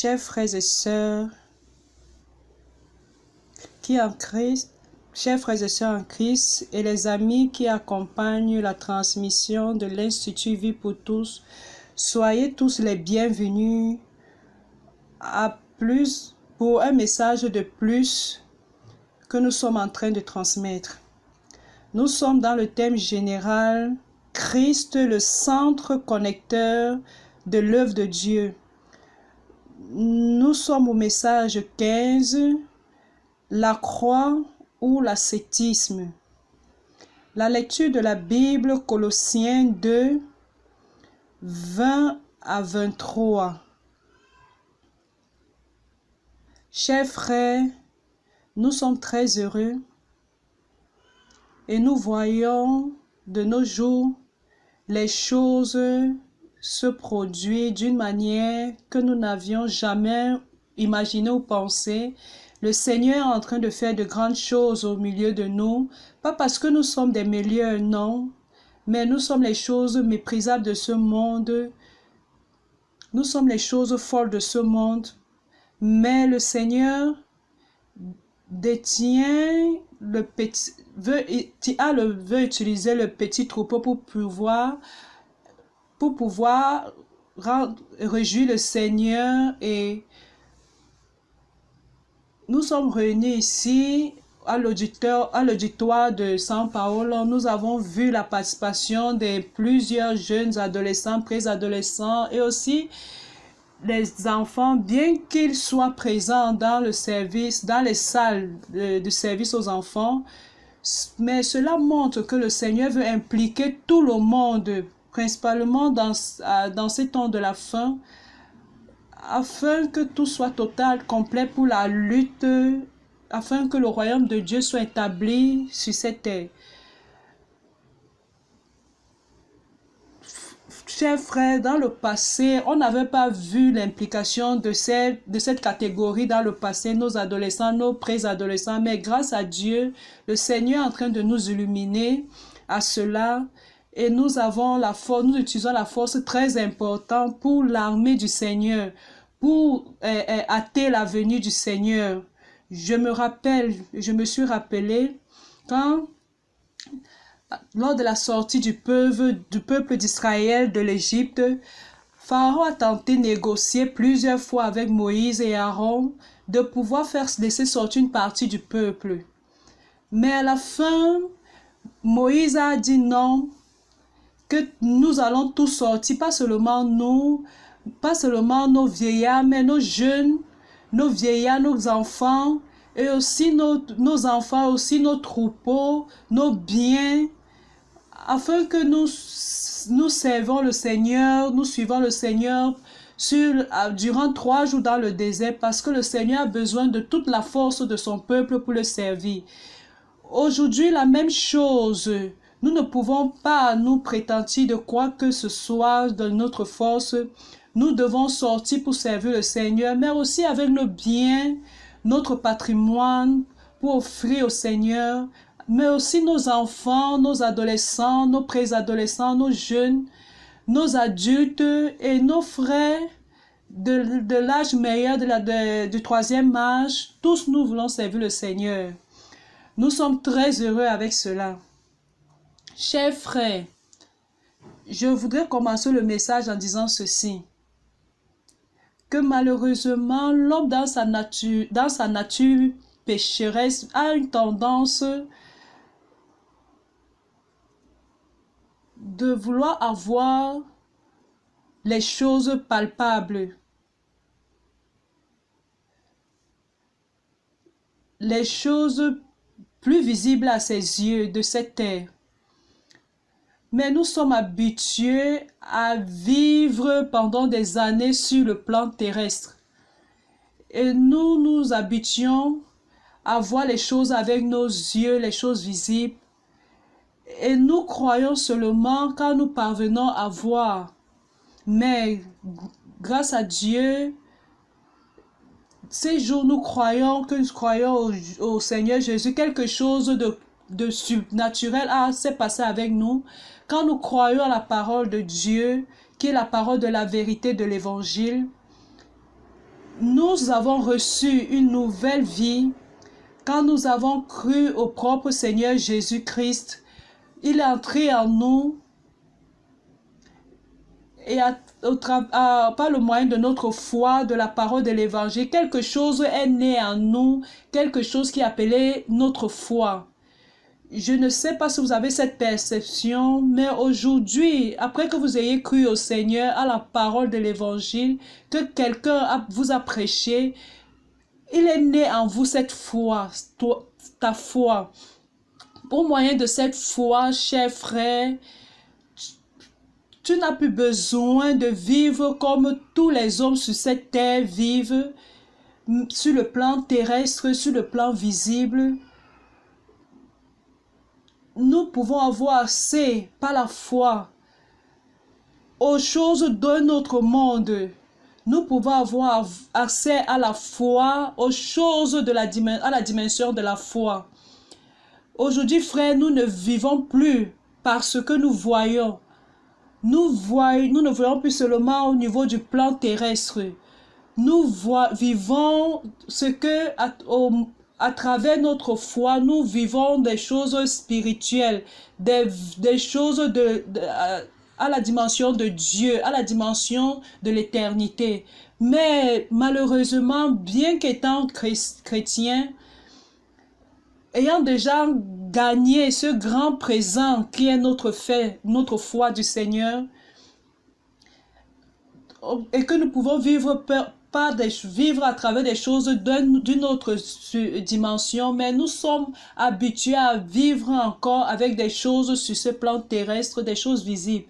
Chers frères et sœurs chers frères et sœurs en Christ et les amis qui accompagnent la transmission de l'Institut Vie pour tous, soyez tous les bienvenus pour un message de plus que nous sommes en train de transmettre. Nous sommes dans le thème général « Christ, le centre connecteur de l'œuvre de Dieu ». Nous sommes au message 15, la croix ou l'ascétisme. La lecture de la Bible, Colossiens 2, 20 à 23. Chers frères, nous sommes très heureux et nous voyons de nos jours les choses se produire d'une manière que nous n'avions jamais imaginé ou pensé. Le Seigneur est en train de faire de grandes choses au milieu de nous, pas parce que nous sommes des meilleurs, non, mais nous sommes les choses méprisables de ce monde, nous sommes les choses folles de ce monde, mais le Seigneur détient veut utiliser le petit troupeau pour pouvoir réjouir le Seigneur. Et nous sommes réunis ici à l'auditoire de San Paolo. Nous avons vu la participation de plusieurs jeunes adolescents, préadolescents et aussi les enfants, bien qu'ils soient présents dans le service, dans les salles de service aux enfants. Mais cela montre que le Seigneur veut impliquer tout le monde, principalement dans ces temps de la fin, afin que tout soit total, complet pour la lutte, afin que le royaume de Dieu soit établi sur cette terre. Chers frères, dans le passé, on n'avait pas vu l'implication de cette catégorie dans le passé, nos adolescents, nos préadolescents, mais grâce à Dieu, le Seigneur est en train de nous illuminer à cela. Et nous utilisons la force très importante pour l'armée du Seigneur, pour hâter la venue du Seigneur. Je me suis rappelé lors de la sortie du peuple d'Israël de l'Égypte, Pharaon a tenté de négocier plusieurs fois avec Moïse et Aaron de pouvoir laisser sortir une partie du peuple. Mais à la fin, Moïse a dit non, que nous allons tous sortir, pas seulement nos vieillards, mais nos jeunes, nos vieillards, nos enfants, et aussi nos enfants, aussi nos troupeaux, nos biens, afin que nous servons le Seigneur, nous suivons le Seigneur durant 3 jours dans le désert, parce que le Seigneur a besoin de toute la force de son peuple pour le servir. Aujourd'hui, la même chose. Nous ne pouvons pas nous prétendre de quoi que ce soit de notre force. Nous devons sortir pour servir le Seigneur, mais aussi avec nos biens, notre patrimoine, pour offrir au Seigneur, mais aussi nos enfants, nos adolescents, nos préadolescents, nos jeunes, nos adultes et nos frères de l'âge meilleur, du 3e âge. Tous nous voulons servir le Seigneur. Nous sommes très heureux avec cela. Chers frères, je voudrais commencer le message en disant ceci, que malheureusement, l'homme dans sa nature pécheresse a une tendance de vouloir avoir les choses palpables, les choses plus visibles à ses yeux de cette terre. Mais nous sommes habitués à vivre pendant des années sur le plan terrestre. Et nous nous habituons à voir les choses avec nos yeux, les choses visibles. Et nous croyons seulement quand nous parvenons à voir. Mais grâce à Dieu, ces jours nous croyons au Seigneur Jésus, quelque chose de surnaturel s'est passé avec nous. Quand nous croyons à la parole de Dieu, qui est la parole de la vérité de l'Évangile, Nous avons reçu une nouvelle vie quand nous avons cru au propre Seigneur Jésus-Christ. Il est entré en nous et par le moyen de notre foi, de la parole de l'Évangile, quelque chose est né en nous, quelque chose qui est appelé notre foi. Je ne sais pas si vous avez cette perception, mais aujourd'hui, après que vous ayez cru au Seigneur, à la parole de l'Évangile, que quelqu'un vous a prêché, il est né en vous cette foi, ta foi. Au moyen de cette foi, cher frère, tu n'as plus besoin de vivre comme tous les hommes sur cette terre vivent, sur le plan terrestre, sur le plan visible. Nous pouvons avoir accès par la foi aux choses d'un autre monde. Nous pouvons avoir accès à la foi, aux choses de la dimension de la foi. Aujourd'hui, frère, nous ne vivons plus par ce que nous voyons. Nous ne voyons plus seulement au niveau du plan terrestre. Nous vivons ce que, à travers notre foi, nous vivons des choses spirituelles, des choses à la dimension de Dieu, à la dimension de l'éternité. Mais malheureusement, bien qu'étant chrétien, ayant déjà gagné ce grand présent qui est notre foi du Seigneur, et que nous pouvons vivre à travers des choses d'une autre dimension, mais nous sommes habitués à vivre encore avec des choses sur ce plan terrestre, des choses visibles.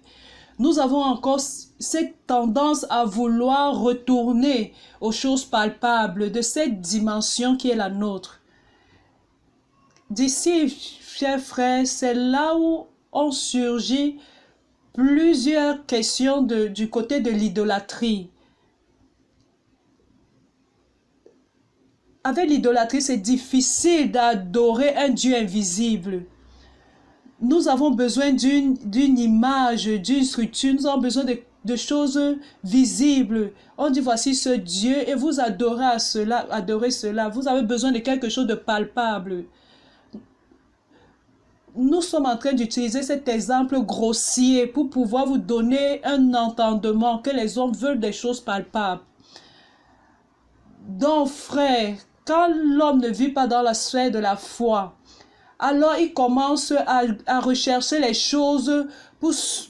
Nous avons encore cette tendance à vouloir retourner aux choses palpables de cette dimension qui est la nôtre. D'ici, chers frères, c'est là où ont surgi plusieurs questions du côté de l'idolâtrie. Avec l'idolâtrie, c'est difficile d'adorer un Dieu invisible. Nous avons besoin d'une image, d'une structure, nous avons besoin de choses visibles. On dit voici ce Dieu et vous adorez cela. Vous avez besoin de quelque chose de palpable. Nous sommes en train d'utiliser cet exemple grossier pour pouvoir vous donner un entendement que les hommes veulent des choses palpables. Donc, frère, quand l'homme ne vit pas dans la sphère de la foi, alors il commence à rechercher les choses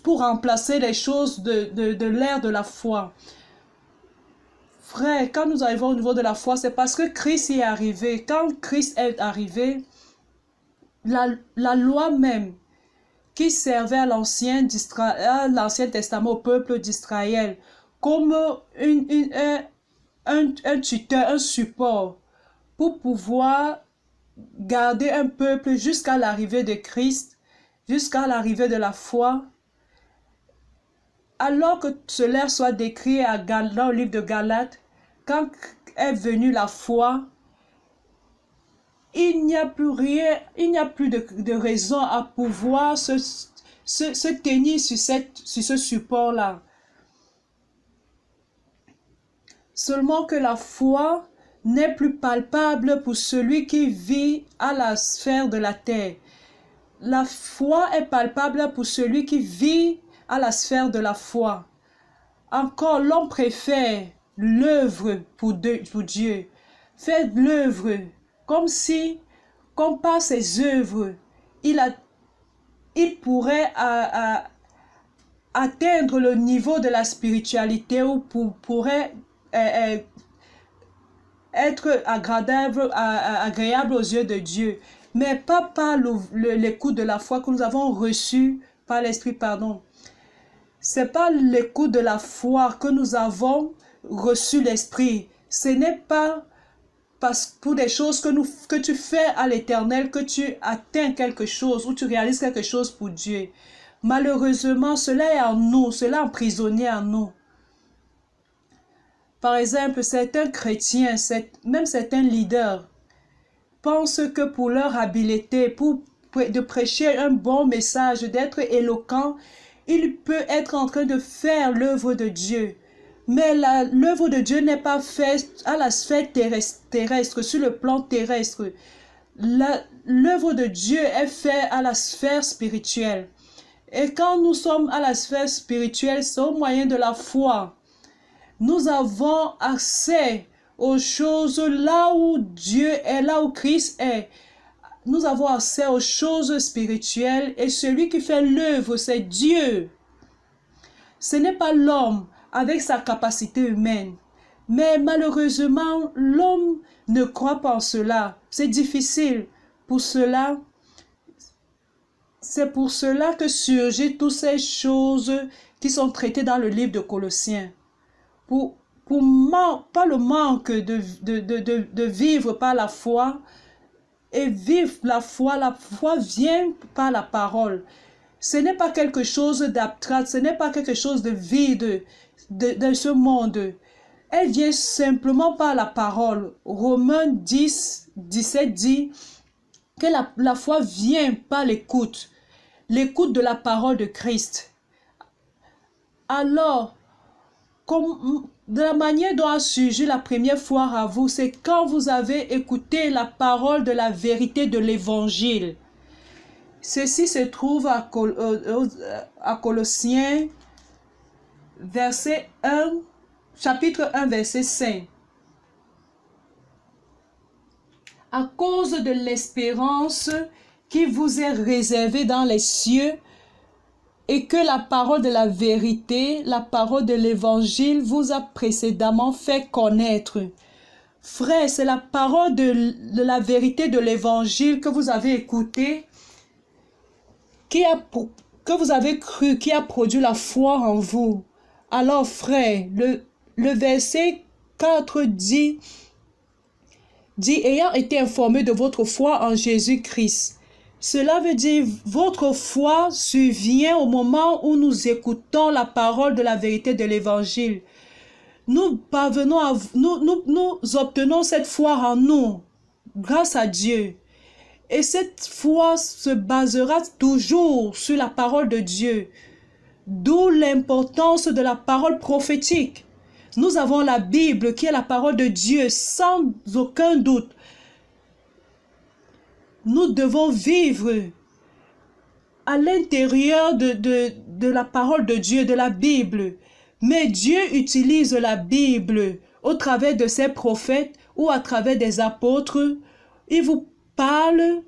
pour remplacer les choses de l'ère de la foi. Frère, quand nous arrivons au niveau de la foi, c'est parce que Christ y est arrivé. Quand Christ est arrivé, la loi même qui servait à l'Ancien Testament au peuple d'Israël comme un tuteur, un support pour pouvoir garder un peuple jusqu'à l'arrivée de Christ, jusqu'à l'arrivée de la foi. Alors que cela soit décrit dans le livre de Galates, quand est venue la foi, il n'y a plus rien, il n'y a plus de raison à pouvoir se tenir sur ce support-là. Seulement que la foi n'est plus palpable pour celui qui vit à la sphère de la terre. La foi est palpable pour celui qui vit à la sphère de la foi. Encore, l'homme préfère l'œuvre pour Dieu. Fait l'œuvre comme par ses œuvres, il pourrait atteindre le niveau de la spiritualité ou pourrait être agréable aux yeux de Dieu, mais pas par l'écoute de la foi que nous avons reçu par l'Esprit, pardon. C'est pas l'écoute de la foi que nous avons reçu l'Esprit. Ce n'est pas pour des choses que tu fais à l'Éternel que tu atteins quelque chose ou tu réalises quelque chose pour Dieu. Malheureusement, cela est en nous, cela est emprisonné en nous. Par exemple, certains chrétiens, même certains leaders, pensent que pour leur habileté, de prêcher un bon message, d'être éloquent, il peut être en train de faire l'œuvre de Dieu. Mais l'œuvre de Dieu n'est pas faite à la sphère terrestre, sur le plan terrestre. L'œuvre de Dieu est faite à la sphère spirituelle. Et quand nous sommes à la sphère spirituelle, c'est au moyen de la foi. Nous avons accès aux choses là où Dieu est, là où Christ est. Nous avons accès aux choses spirituelles et celui qui fait l'œuvre, c'est Dieu. Ce n'est pas l'homme avec sa capacité humaine. Mais malheureusement, l'homme ne croit pas en cela. C'est difficile. C'est pour cela que surgissent toutes ces choses qui sont traitées dans le livre de Colossiens. Pas le manque de vivre par la foi, et vivre la foi vient par la parole. Ce n'est pas quelque chose d'abstrait, ce n'est pas quelque chose de vide de ce monde. Elle vient simplement par la parole. Romains 10, 17 dit que la foi vient par l'écoute de la parole de Christ. Alors, de la manière dont a surgi la première foi à vous, c'est quand vous avez écouté la parole de la vérité de l'évangile. Ceci se trouve à Colossiens, chapitre 1, verset 5. À cause de l'espérance qui vous est réservée dans les cieux, et que la parole de la vérité, la parole de l'évangile vous a précédemment fait connaître. Frère, c'est la parole de la vérité de l'évangile que vous avez écoutée, que vous avez cru, qui a produit la foi en vous. Alors, frère, le verset 4 dit, ayant été informé de votre foi en Jésus-Christ. Cela veut dire votre foi survient au moment où nous écoutons la parole de la vérité de l'évangile. Nous obtenons cette foi en nous, grâce à Dieu. Et cette foi se basera toujours sur la parole de Dieu. D'où l'importance de la parole prophétique. Nous avons la Bible qui est la parole de Dieu sans aucun doute. Nous devons vivre à l'intérieur de la parole de Dieu, de la Bible. Mais Dieu utilise la Bible au travers de ses prophètes ou à travers des apôtres. Il vous parle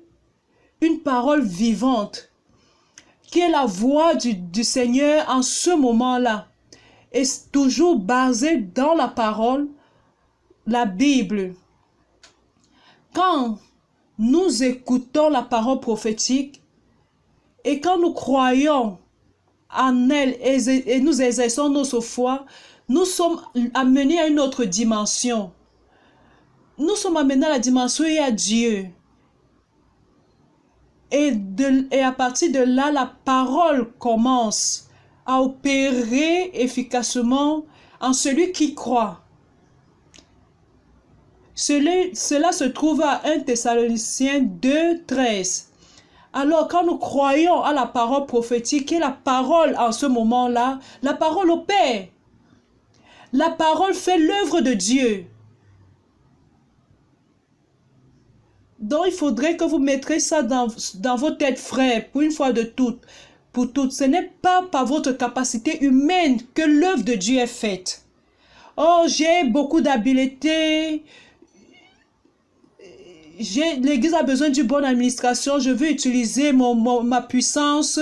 une parole vivante qui est la voix du Seigneur en ce moment-là. Et toujours basée dans la parole, la Bible. Quand nous écoutons la parole prophétique et quand nous croyons en elle et nous exerçons notre foi, nous sommes amenés à une autre dimension. Nous sommes amenés à la dimension où il y a Dieu. Et à partir de là, la parole commence à opérer efficacement en celui qui croit. Cela se trouve à 1 Thessaloniciens 2, 13. Alors, quand nous croyons à la parole prophétique et la parole en ce moment-là, la parole opère. La parole fait l'œuvre de Dieu. Donc, il faudrait que vous mettrez ça dans vos têtes, frères, pour une fois de toutes. Pour toutes. Ce n'est pas par votre capacité humaine que l'œuvre de Dieu est faite. Oh, j'ai beaucoup d'habileté. L'Église a besoin d'une bonne administration. Je veux utiliser ma puissance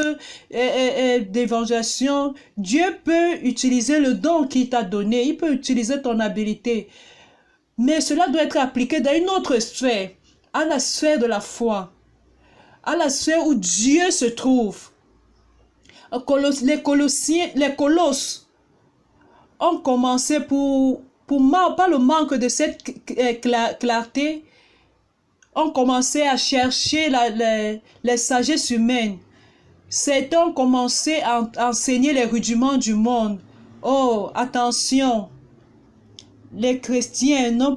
d'évangélisation. Dieu peut utiliser le don qu'il t'a donné. Il peut utiliser ton habileté. Mais cela doit être appliqué dans une autre sphère. À la sphère de la foi. À la sphère où Dieu se trouve. Les Colosses ont commencé par le manque de cette clarté, ont commencé à chercher les sagesses humaines. Certains ont commencé à enseigner les rudiments du monde. Oh, attention! Les chrétiens ne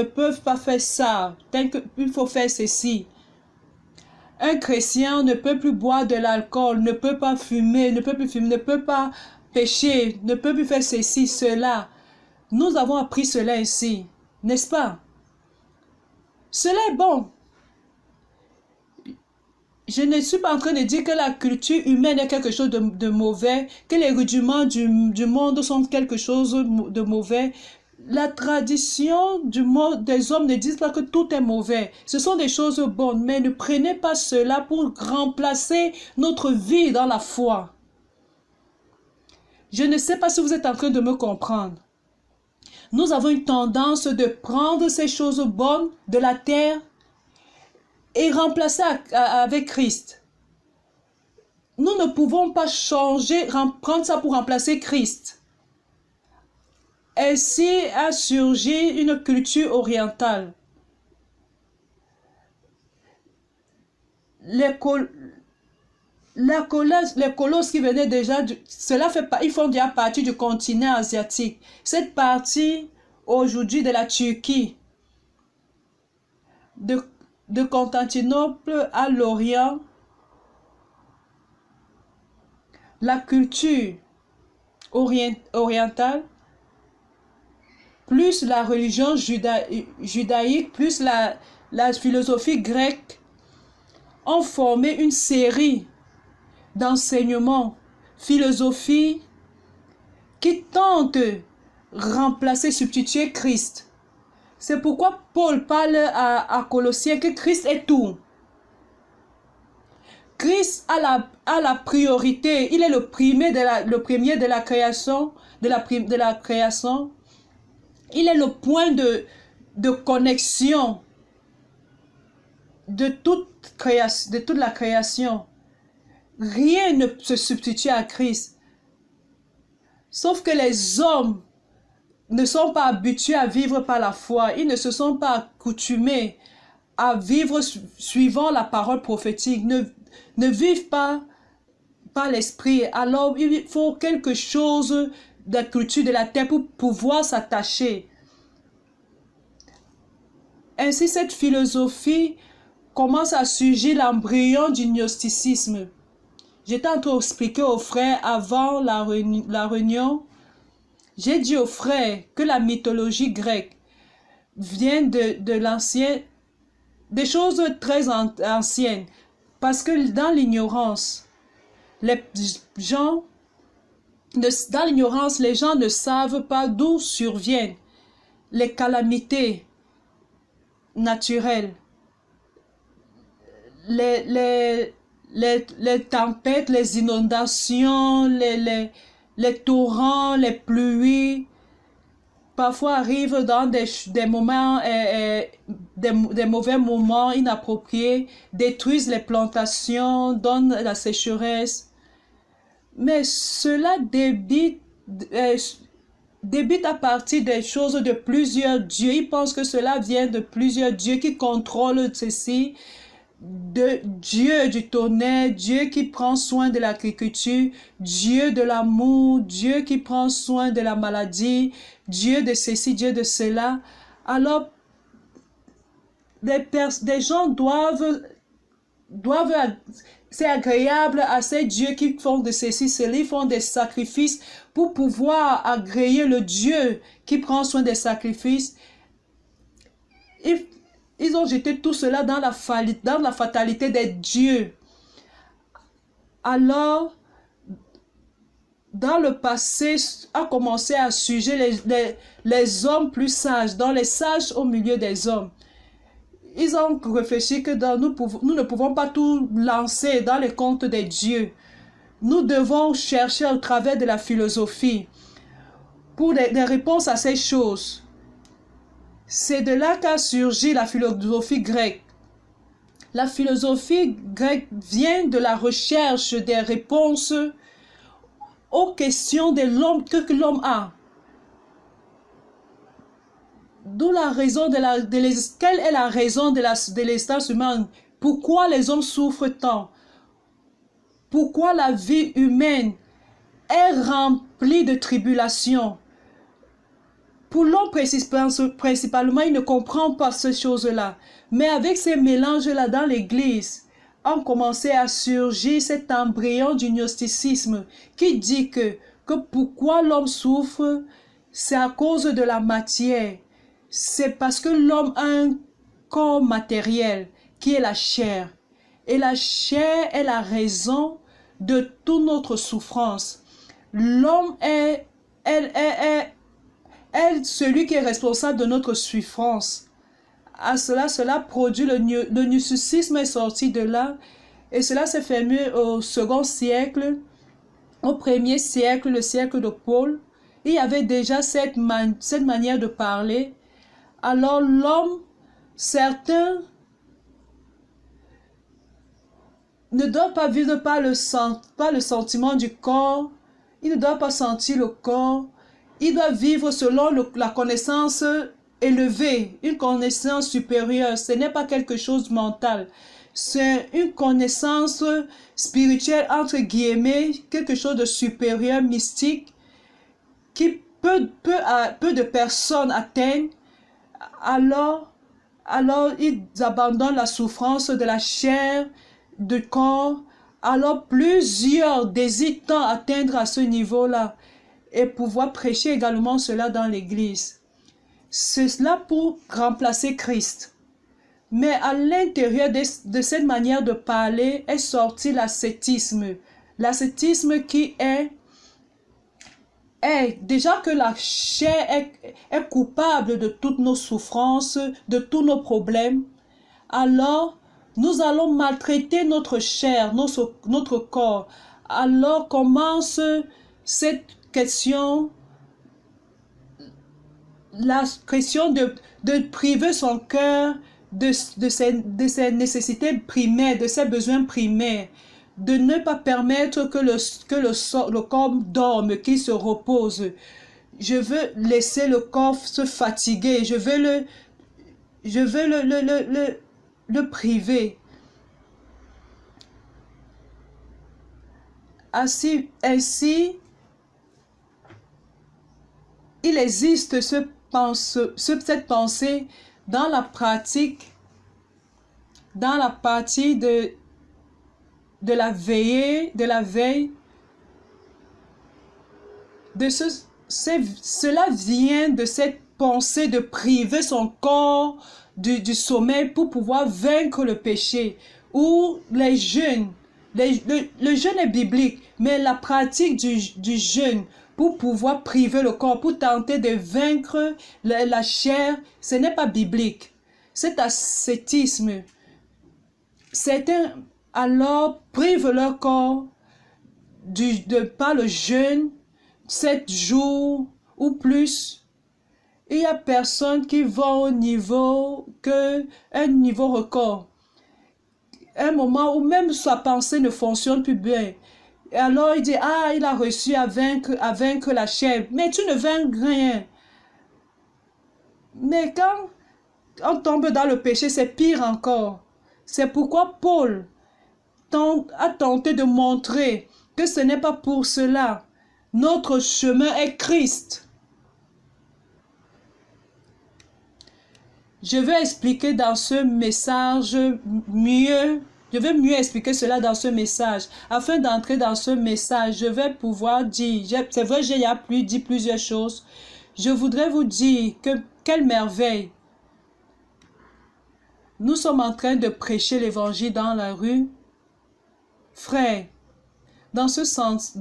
peuvent pas faire ça. Il faut faire ceci. Un chrétien ne peut plus boire de l'alcool, ne peut pas fumer, ne peut plus fumer, ne peut pas pécher, ne peut plus faire ceci, cela. Nous avons appris cela ainsi, n'est-ce pas? Cela est bon. Je ne suis pas en train de dire que la culture humaine est quelque chose de mauvais, que les rudiments du monde sont quelque chose de mauvais. La tradition du monde des hommes ne dit pas que tout est mauvais. Ce sont des choses bonnes, mais ne prenez pas cela pour remplacer notre vie dans la foi. Je ne sais pas si vous êtes en train de me comprendre. Nous avons une tendance de prendre ces choses bonnes de la terre et remplacer avec Christ. Nous ne pouvons pas changer, prendre ça pour remplacer Christ. Ainsi a surgi une culture orientale. Les colosses qui venaient déjà, ils font déjà partie du continent asiatique. Cette partie aujourd'hui de la Turquie, de Constantinople à l'Orient, la culture orientale, plus la religion judaïque, plus la philosophie grecque, ont formé une série d'enseignements, philosophies qui tentent de remplacer, substituer Christ. C'est pourquoi Paul parle à Colossiens que Christ est tout. Christ a la priorité. Il est le premier de la création, de la création. Il est le point de connexion de toute la création. Rien ne se substitue à Christ. Sauf que les hommes ne sont pas habitués à vivre par la foi. Ils ne se sont pas accoutumés à vivre suivant la parole prophétique. Ne vivent pas par l'esprit. Alors, il faut quelque chose de la culture de la terre pour pouvoir s'attacher. Ainsi, cette philosophie commence à surgir l'embryon du gnosticisme. J'étais en train d'expliquer aux frères avant la réunion. J'ai dit aux frères que la mythologie grecque vient de l'ancien, des choses très anciennes. Parce que dans l'ignorance, les gens ne savent pas d'où surviennent les calamités naturelles, les tempêtes, les inondations, les torrents, les pluies, parfois arrivent dans des moments, des mauvais moments inappropriés, détruisent les plantations, donnent la sécheresse. Mais cela débute à partir des choses de plusieurs dieux. Ils pensent que cela vient de plusieurs dieux qui contrôlent ceci. De Dieu du tonnerre, Dieu qui prend soin de l'agriculture, Dieu de l'amour, Dieu qui prend soin de la maladie, Dieu de ceci, Dieu de cela. Alors, des gens doivent c'est agréable à ces dieux qui font de ceci, cela, ils font des sacrifices pour pouvoir agréer le Dieu qui prend soin des sacrifices. Ils ont jeté tout cela dans la fatalité des dieux. Alors, dans le passé, a commencé à surgir les hommes plus sages, dans les sages au milieu des hommes. Ils ont réfléchi que nous ne pouvons pas tout lancer dans les contes des dieux. Nous devons chercher au travers de la philosophie pour des réponses à ces choses. C'est de là qu'a surgi la philosophie grecque. La philosophie grecque vient de la recherche des réponses aux questions de l'homme que l'homme a. D'où la raison quelle est la raison de l'existence humaine? Pourquoi les hommes souffrent tant? Pourquoi la vie humaine est remplie de tribulations? Pour l'homme principalement, il ne comprend pas ces choses-là. Mais avec ces mélanges-là dans l'Église, a commencé à surgir cet embryon du gnosticisme qui dit que que pourquoi l'homme souffre, c'est à cause de la matière. C'est parce que l'homme a un corps matériel qui est la chair. Et la chair est la raison de toute notre souffrance. L'homme est celui qui est responsable de notre souffrance. À cela produit le gnosticisme est sorti de là. Et cela s'est fermé au second siècle. Au premier siècle, le siècle de Paul, il y avait déjà cette manière de parler. Alors l'homme, certains ne doivent pas vivre par le sentiment du corps. Ils ne doivent pas sentir le corps. Ils doivent vivre selon la connaissance élevée, une connaissance supérieure. Ce n'est pas quelque chose de mental. C'est une connaissance spirituelle, entre guillemets, quelque chose de supérieur, mystique, qui peu de personnes atteignent. Alors ils abandonnent la souffrance de la chair, du corps. Alors plusieurs désirent tant atteindre à ce niveau-là et pouvoir prêcher également cela dans l'église. C'est cela pour remplacer Christ. Mais à l'intérieur de cette manière de parler est sorti l'ascétisme. L'ascétisme qui est déjà que la chair est coupable de toutes nos souffrances, de tous nos problèmes, alors nous allons maltraiter notre chair, notre corps. Alors commence cette question, la question de priver son cœur de ses nécessités primaires, de ses besoins primaires, de ne pas permettre que le corps dorme, qu'il se repose. Je veux laisser le corps se fatiguer, je veux le priver. Ainsi, il existe cette pensée dans la pratique, dans la partie de la veille, cela vient de cette pensée de priver son corps du sommeil pour pouvoir vaincre le péché. Ou les jeûnes, le jeûne est biblique, mais la pratique du jeûne pour pouvoir priver le corps, pour tenter de vaincre la chair, ce n'est pas biblique. Cet ascétisme, certains alors privent leur corps par le jeûne, 7 jours ou plus. Il y a personne qui va un niveau record. Un moment où même sa pensée ne fonctionne plus bien. Et alors il dit, il a réussi à vaincre la chair. Mais tu ne vaincs rien. Mais quand on tombe dans le péché, c'est pire encore. C'est pourquoi Paul a tenté de montrer que ce n'est pas pour cela. Notre chemin est Christ. Je vais expliquer dans ce message mieux. Je vais mieux expliquer cela dans ce message. Afin d'entrer dans ce message, je vais pouvoir dire, c'est vrai, j'ai dit plusieurs choses. Je voudrais vous dire que quelle merveille. Nous sommes en train de prêcher l'évangile dans la rue. Frère, dans ce sens,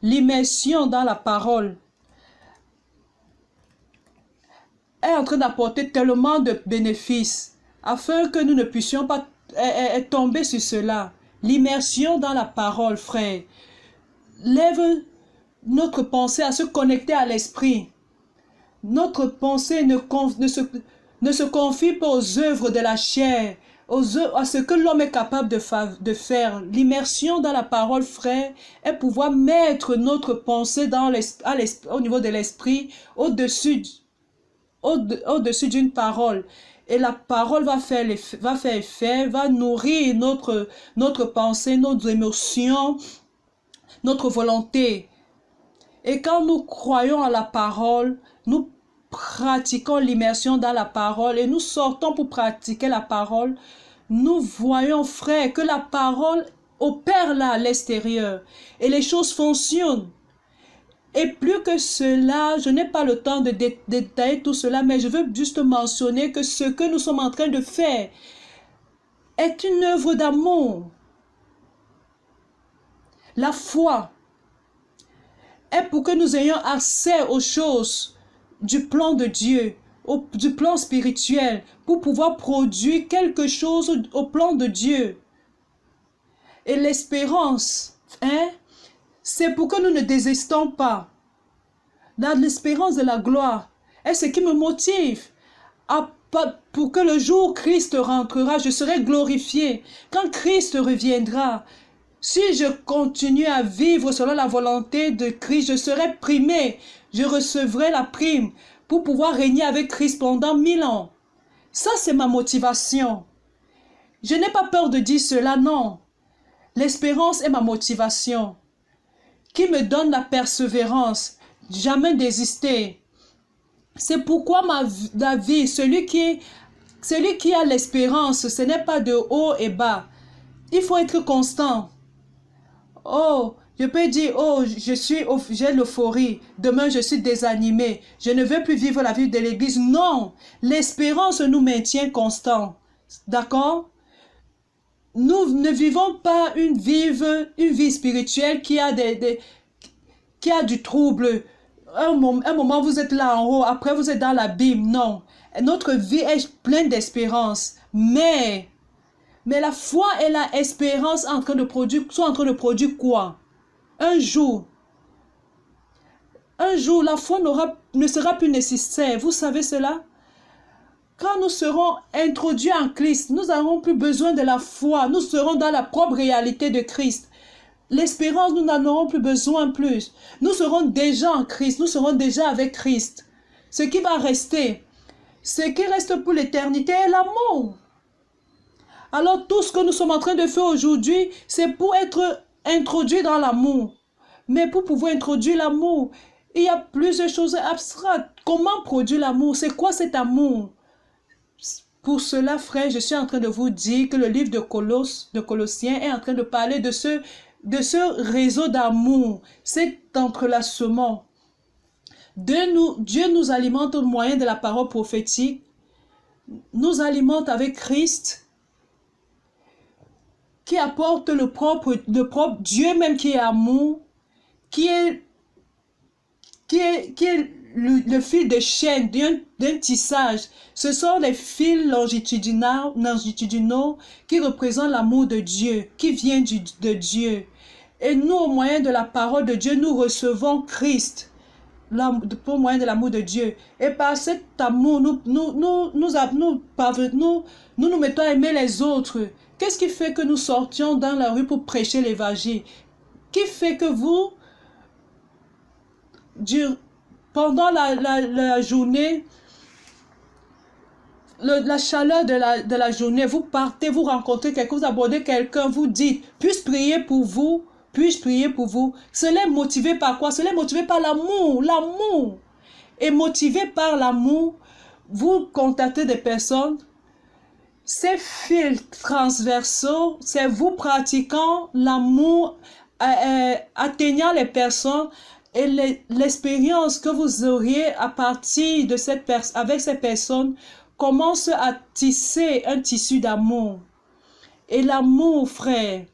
l'immersion dans la parole est en train d'apporter tellement de bénéfices afin que nous ne puissions pas tomber sur cela. L'immersion dans la parole, frère, lève notre pensée à se connecter à l'esprit. Notre pensée ne se confie pas aux œuvres de la chair, à ce que l'homme est capable de faire. L'immersion dans la parole, frère, est pouvoir mettre notre pensée au niveau de l'esprit, au-dessus d'une parole. Et la parole va faire effet, va nourrir notre pensée, nos émotions, notre volonté. Et quand nous croyons à la parole, nous pratiquons l'immersion dans la parole et nous sortons pour pratiquer la parole, nous voyons, frère, que la parole opère là à l'extérieur et les choses fonctionnent. Et plus que cela, je n'ai pas le temps de détailler tout cela, mais je veux juste mentionner que ce que nous sommes en train de faire est une œuvre d'amour. La foi est pour que nous ayons accès aux choses du plan de Dieu, du plan spirituel, pour pouvoir produire quelque chose au plan de Dieu. Et l'espérance, c'est pour que nous ne désistons pas. Dans l'espérance de la gloire est ce qui me motive. Pour que le jour où Christ rentrera, je serai glorifié. Quand Christ reviendra, si je continue à vivre selon la volonté de Christ, je serai primé. Je recevrai la prime pour pouvoir régner avec Christ pendant 1000 ans. Ça, c'est ma motivation. Je n'ai pas peur de dire cela, non. L'espérance est ma motivation, qui me donne la persévérance, jamais désister. C'est pourquoi la vie, celui qui a l'espérance, ce n'est pas de haut et bas. Il faut être constant. Oh, je peux dire, oh, j'ai l'euphorie. Demain, je suis désanimé. Je ne veux plus vivre la vie de l'église. Non, l'espérance nous maintient constants. D'accord? Nous ne vivons pas une vie spirituelle qui a du trouble. Un moment, vous êtes là en haut, après vous êtes dans l'abîme. Non, notre vie est pleine d'espérance. Mais la foi et l'espérance sont en train de produire quoi? Un jour, la foi ne sera plus nécessaire. Vous savez cela? Quand nous serons introduits en Christ, nous n'aurons plus besoin de la foi. Nous serons dans la propre réalité de Christ. L'espérance, nous n'en aurons plus besoin plus. Nous serons déjà en Christ. Nous serons déjà avec Christ. Ce qui va rester, ce qui reste pour l'éternité est l'amour. Alors tout ce que nous sommes en train de faire aujourd'hui, c'est pour être introduit dans l'amour. Mais pour pouvoir introduire l'amour, il y a plusieurs choses abstraites. Comment produire l'amour? C'est quoi cet amour? Pour cela, frère, je suis en train de vous dire que le livre de Colossiens est en train de parler de ce réseau d'amour, cet entrelacement. Dieu nous alimente au moyen de la parole prophétique, nous alimente avec Christ, qui apporte le propre Dieu même qui est amour, qui est le fil de chaîne d'un tissage. Ce sont les fils longitudinaux qui représentent l'amour de Dieu, qui vient de Dieu. Et nous, au moyen de la parole de Dieu, nous recevons Christ, pour moyen de l'amour de Dieu. Et par cet amour, nous mettons à aimer les autres. Qu'est-ce qui fait que nous sortions dans la rue pour prêcher l'évangile? Qui fait que vous, pendant la journée, la chaleur de la journée, vous partez, vous rencontrez quelqu'un, vous abordez quelqu'un, vous dites, puis-je prier pour vous? Puis-je prier pour vous? Cela est motivé par quoi? Cela est motivé par l'amour. L'amour. Et motivé par l'amour, vous contactez des personnes. Ces fils transversaux, c'est vous pratiquant l'amour, atteignant les personnes. Et l'expérience que vous auriez à partir de avec ces personnes commence à tisser un tissu d'amour. Et l'amour, frère,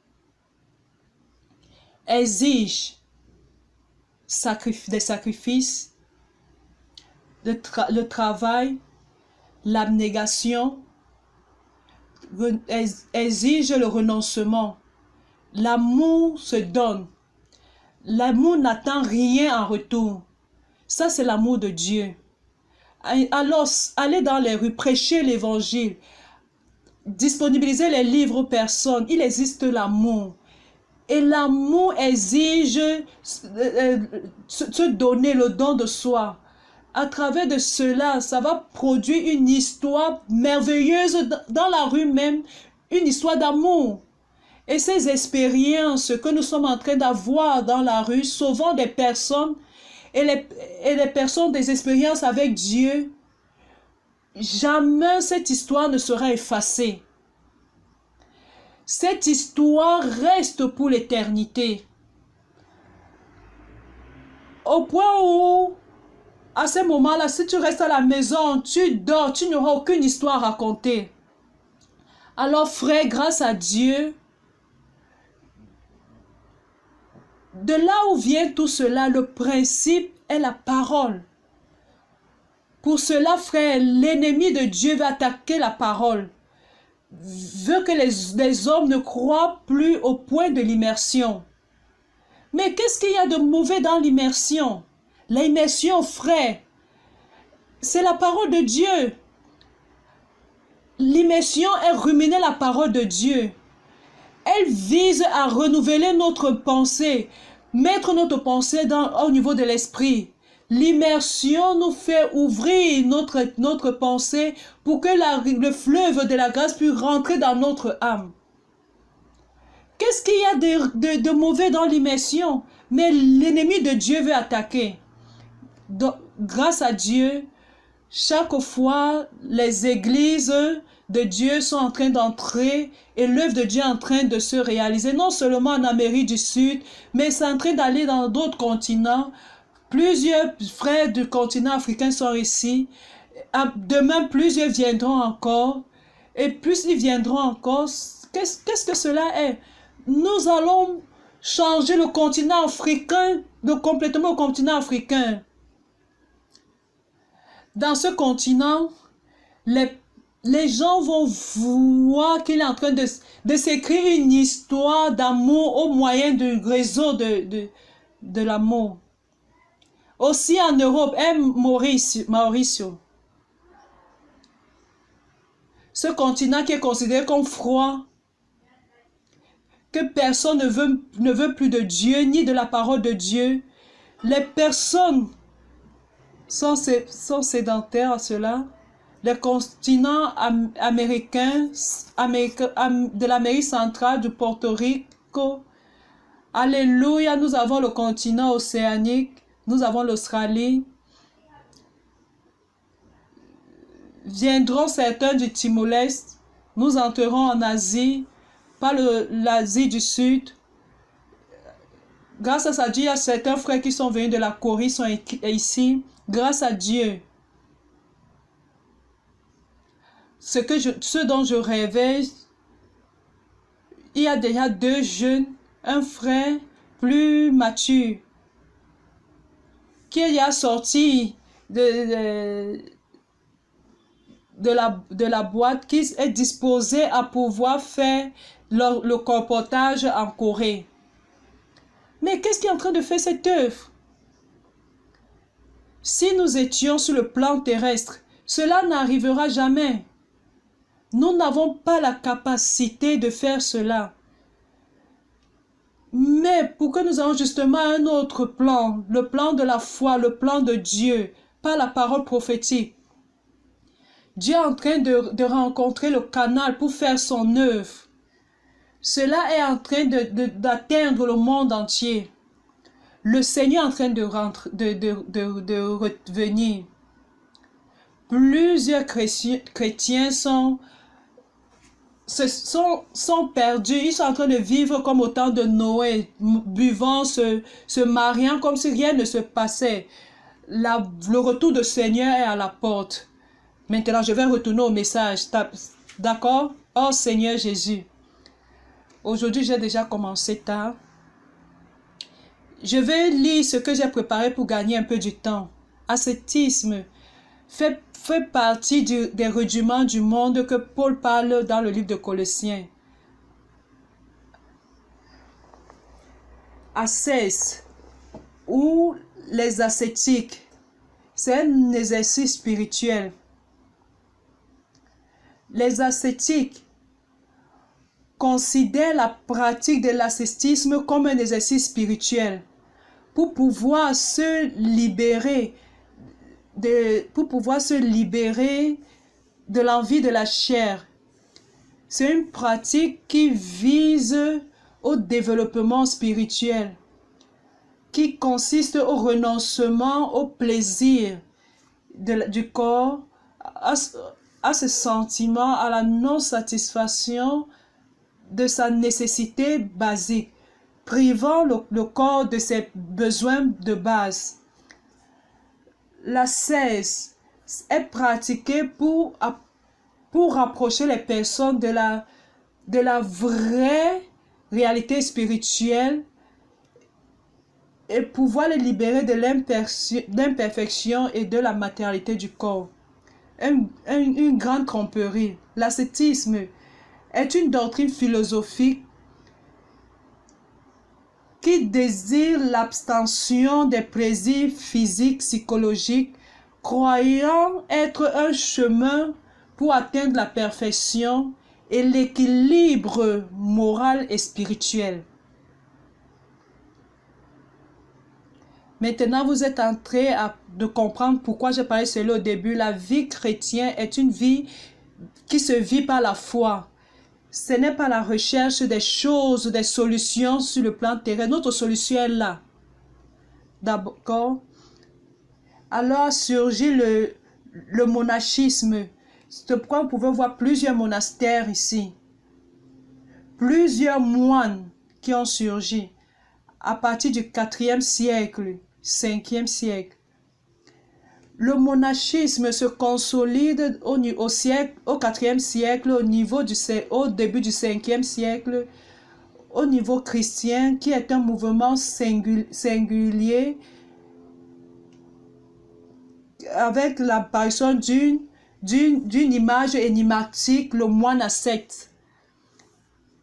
exige des sacrifices, le travail, l'abnégation, exige le renoncement. L'amour se donne. L'amour n'attend rien en retour. Ça, c'est l'amour de Dieu. Alors, allez dans les rues, prêchez l'évangile, disponibilisez les livres aux personnes. Il existe l'amour. Et l'amour exige se donner le don de soi. À travers de cela, ça va produire une histoire merveilleuse dans la rue même, une histoire d'amour. Et ces expériences que nous sommes en train d'avoir dans la rue, sauvant des personnes, et les personnes des expériences avec Dieu, jamais cette histoire ne sera effacée. Cette histoire reste pour l'éternité. Au point où, à ce moment-là, si tu restes à la maison, tu dors, tu n'auras aucune histoire à raconter. Alors, frère, grâce à Dieu, de là où vient tout cela, le principe est la parole. Pour cela, frère, l'ennemi de Dieu va attaquer la parole. Veut que les hommes ne croient plus au point de l'immersion. Mais qu'est-ce qu'il y a de mauvais dans l'immersion? L'immersion, frère, c'est la parole de Dieu. L'immersion est ruminer la parole de Dieu. Elle vise à renouveler notre pensée, mettre notre pensée au niveau de l'esprit. L'immersion nous fait ouvrir notre pensée pour que le fleuve de la grâce puisse rentrer dans notre âme. Qu'est-ce qu'il y a de mauvais dans l'immersion? Mais l'ennemi de Dieu veut attaquer. Donc, grâce à Dieu, chaque fois, les églises de Dieu sont en train d'entrer et l'œuvre de Dieu est en train de se réaliser, non seulement en Amérique du Sud, mais c'est en train d'aller dans d'autres continents. Plusieurs frères du continent africain sont ici. Demain, plusieurs viendront encore. Et plus ils viendront encore, qu'est-ce que cela est? Nous allons changer le continent africain, complètement le continent africain. Dans ce continent, les gens vont voir qu'il est en train de s'écrire une histoire d'amour au moyen du réseau de l'amour. Aussi en Europe, Mauricio. Ce continent qui est considéré comme froid, que personne ne veut plus de Dieu, ni de la parole de Dieu. Les personnes sont sédentaires à cela. Le continent américain, de l'Amérique centrale, du Porto Rico. Alléluia, nous avons le continent océanique, nous avons l'Australie. Viendront certains du Timor-Leste, nous entrerons en Asie, pas l'Asie du Sud. Grâce à Dieu, il y a certains frères qui sont venus de la Corée, sont ici. Grâce à Dieu. Ce dont je rêvais, il y a déjà 2 jeunes, un frère plus mature, qui est sorti de la boîte, qui est disposé à pouvoir faire le colportage en Corée. Mais qu'est-ce qui est en train de faire cette œuvre? Si nous étions sur le plan terrestre, cela n'arrivera jamais. Nous n'avons pas la capacité de faire cela. Mais pour que nous ayons justement un autre plan, le plan de la foi, le plan de Dieu, pas la parole prophétique. Dieu est en train de rencontrer le canal pour faire son œuvre. Cela est en train d'atteindre le monde entier. Le Seigneur est en train de revenir. Plusieurs chrétiens sont perdus. Ils sont en train de vivre comme au temps de Noé, buvant, se mariant comme si rien ne se passait. Le retour du Seigneur est à la porte. Maintenant, je vais retourner au message. D'accord? Oh Seigneur Jésus. Aujourd'hui, j'ai déjà commencé tard. Je vais lire ce que j'ai préparé pour gagner un peu du temps. Ascétisme fait partie des rudiments du monde que Paul parle dans le livre de Colossiens. Ascèse ou les ascétiques, c'est un exercice spirituel. Les ascétiques considèrent la pratique de l'ascétisme comme un exercice spirituel pour pouvoir se libérer de l'envie de la chair. C'est une pratique qui vise au développement spirituel, qui consiste au renoncement au plaisir du corps, à ce sentiment, à la non-satisfaction de sa nécessité basique, privant le corps de ses besoins de base. L'ascèse est pratiquée pour rapprocher les personnes de la vraie réalité spirituelle et pouvoir les libérer de l'imperfection et de la matérialité du corps. Une grande tromperie. L'ascétisme est une doctrine philosophique qui désire l'abstention des plaisirs physiques, psychologiques, croyant être un chemin pour atteindre la perfection et l'équilibre moral et spirituel. Maintenant, vous êtes en train de comprendre pourquoi j'ai parlé de cela au début. La vie chrétienne est une vie qui se vit par la foi. Ce n'est pas la recherche des choses, des solutions sur le plan terrestre. Notre solution est là. D'accord. Alors surgit le monachisme. C'est pourquoi vous pouvez voir plusieurs monastères ici. Plusieurs moines qui ont surgi à partir du 4e siècle, 5e siècle. Le monachisme se consolide au 4e siècle, au début du 5e siècle, au niveau chrétien, qui est un mouvement singulier avec l'apparition d'une image énigmatique, le moine ascète,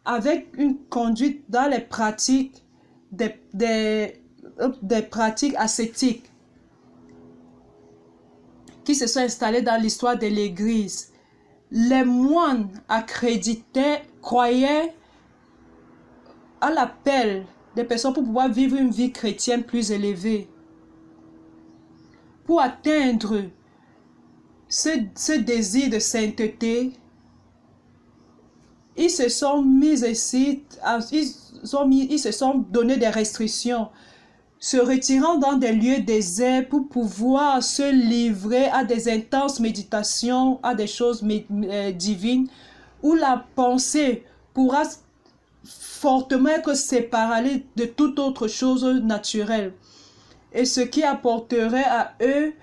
avec une conduite dans les pratiques des pratiques ascétiques qui se sont installées dans l'histoire de l'Église. Les moines croyaient à l'appel des personnes pour pouvoir vivre une vie chrétienne plus élevée. Pour atteindre ce désir de sainteté, ils se sont donné des restrictions, se retirant dans des lieux déserts pour pouvoir se livrer à des intenses méditations, à des choses divines, où la pensée pourra fortement être séparée de toute autre chose naturelle. Et ce qui apporterait à eux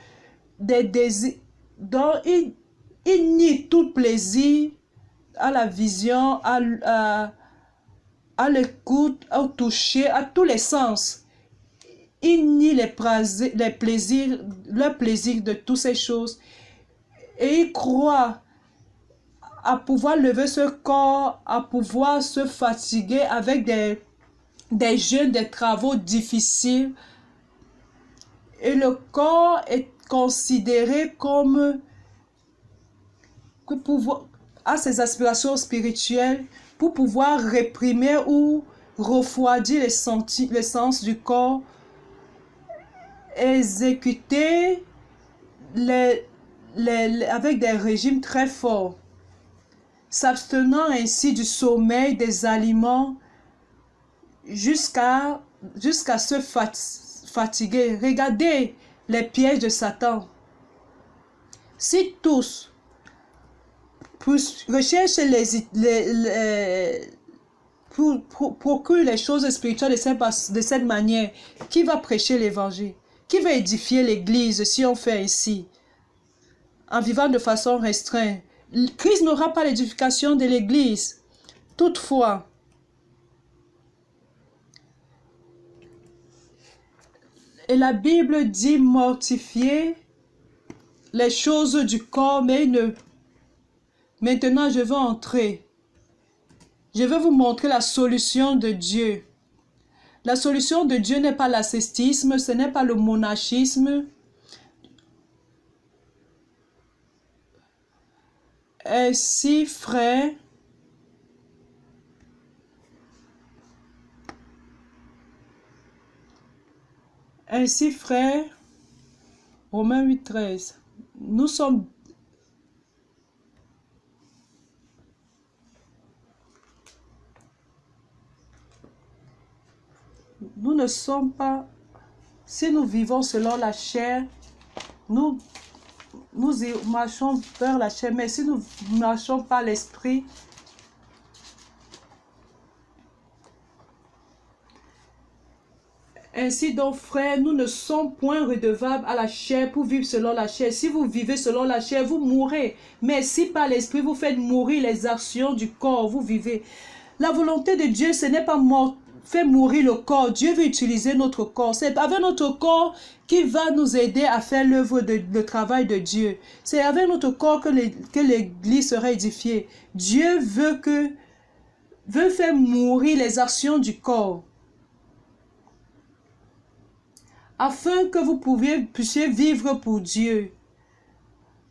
des désirs dont ils nient tout plaisir à la vision, à l'écoute, au toucher, à tous les sens. Ils nient le plaisir de toutes ces choses. Et ils croient à pouvoir lever ce corps, à pouvoir se fatiguer avec des jeûnes, des travaux difficiles. Et le corps est considéré comme à ses aspirations spirituelles pour pouvoir réprimer ou refroidir les sens du corps, exécuter avec des régimes très forts, s'abstenant ainsi du sommeil, des aliments, jusqu'à se fatiguer. Regardez les pièges de Satan. Si tous recherchent procurent les choses spirituelles de cette manière, qui va prêcher l'évangile? Qui va édifier l'église si on fait ainsi? En vivant de façon restreinte. Christ n'aura pas l'édification de l'église. Toutefois, et la Bible dit mortifier les choses du corps, mais maintenant je veux entrer. Je vais vous montrer la solution de Dieu. La solution de Dieu n'est pas l'ascétisme, ce n'est pas le monachisme. Ainsi, frères, Romains 8, 13, nous ne sommes pas, si nous vivons selon la chair, nous marchons vers la chair, mais si nous marchons par l'esprit, Ainsi donc, frères, nous ne sommes point redevables à la chair pour vivre selon la chair. Si vous vivez selon la chair, vous mourrez. Mais si par l'esprit vous faites mourir les actions du corps, vous vivez. La volonté de Dieu, ce n'est pas faire mourir le corps. Dieu veut utiliser notre corps. C'est avec notre corps qui va nous aider à faire l'œuvre le travail de Dieu. C'est avec notre corps que l'Église sera édifiée. Dieu veut faire mourir les actions du corps, afin que vous puissiez vivre pour Dieu.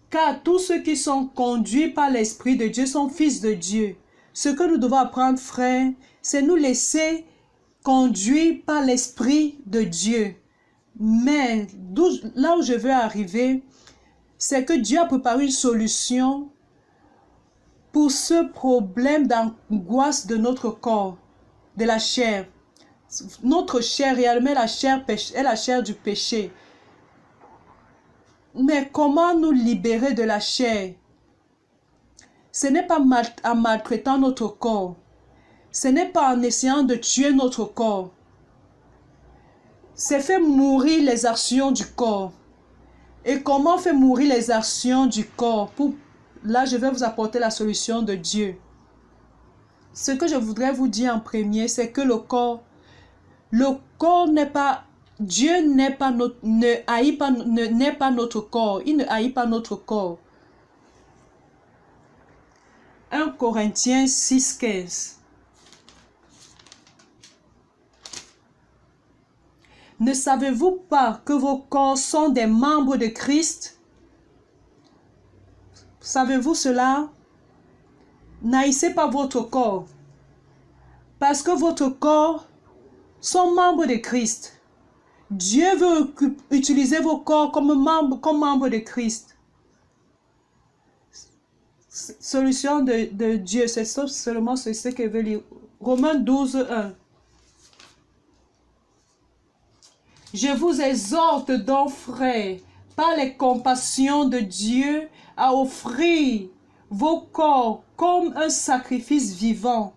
Car tous ceux qui sont conduits par l'Esprit de Dieu sont fils de Dieu. Ce que nous devons apprendre, frères, c'est nous laisser conduire par l'Esprit de Dieu. Mais là où je veux arriver, c'est que Dieu a préparé une solution pour ce problème d'angoisse de notre corps, de la chair. Notre chair, réellement, est la chair du péché. Mais comment nous libérer de la chair? Ce n'est pas en maltraitant notre corps. Ce n'est pas en essayant de tuer notre corps. C'est faire mourir les actions du corps. Et comment faire mourir les actions du corps? Là, je vais vous apporter la solution de Dieu. Ce que je voudrais vous dire en premier, c'est que le corps n'est pas... Dieu n'est pas n'est pas notre corps. Il ne haït pas notre corps. 1 Corinthiens 6,15. Ne savez-vous pas que vos corps sont des membres de Christ? Savez-vous cela? N'haïssez pas votre corps, parce que votre corps sont membres de Christ. Dieu veut utiliser vos corps comme membres de Christ. Solution de Dieu, c'est seulement ce que veut lire. Romains 12, 1. Je vous exhorte donc, frères, par les compassions de Dieu, à offrir vos corps comme un sacrifice vivant,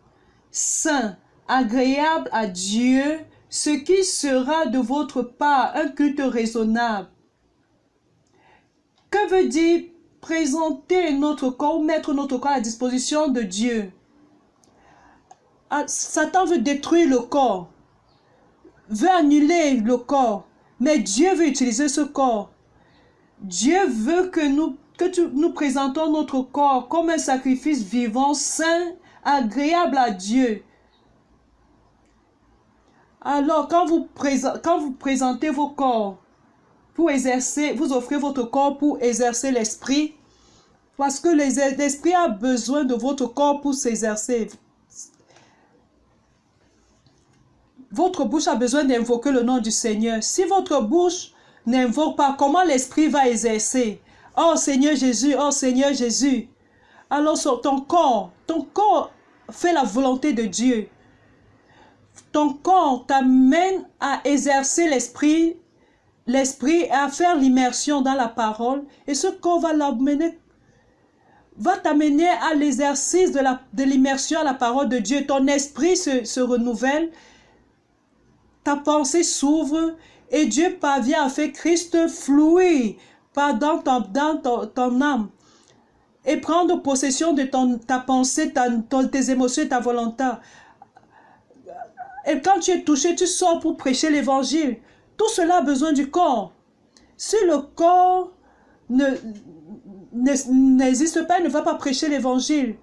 saint, agréable à Dieu, ce qui sera de votre part un culte raisonnable. Que veut dire présenter notre corps, mettre notre corps à la disposition de Dieu? Satan veut détruire le corps, veut annuler le corps, mais Dieu veut utiliser ce corps. Dieu veut que nous présentons notre corps comme un sacrifice vivant, saint, agréable à Dieu. Alors, quand vous présentez vos corps pour exercer, vous offrez votre corps pour exercer l'esprit, parce que l'esprit a besoin de votre corps pour s'exercer. Votre bouche a besoin d'invoquer le nom du Seigneur. Si votre bouche n'invoque pas, comment l'esprit va exercer? Oh Seigneur Jésus, oh Seigneur Jésus. Alors ton corps fait la volonté de Dieu. Ton corps t'amène à exercer l'esprit et à faire l'immersion dans la parole. Et ce corps va t'amener à l'exercice de l'immersion à la parole de Dieu. Ton esprit se renouvelle. Ta pensée s'ouvre et Dieu parvient à faire Christ flouer dans ton âme et prendre possession de ta pensée, tes émotions et ta volonté. Et quand tu es touché, tu sors pour prêcher l'évangile. Tout cela a besoin du corps. Si le corps n'existe pas, il ne va pas prêcher l'évangile.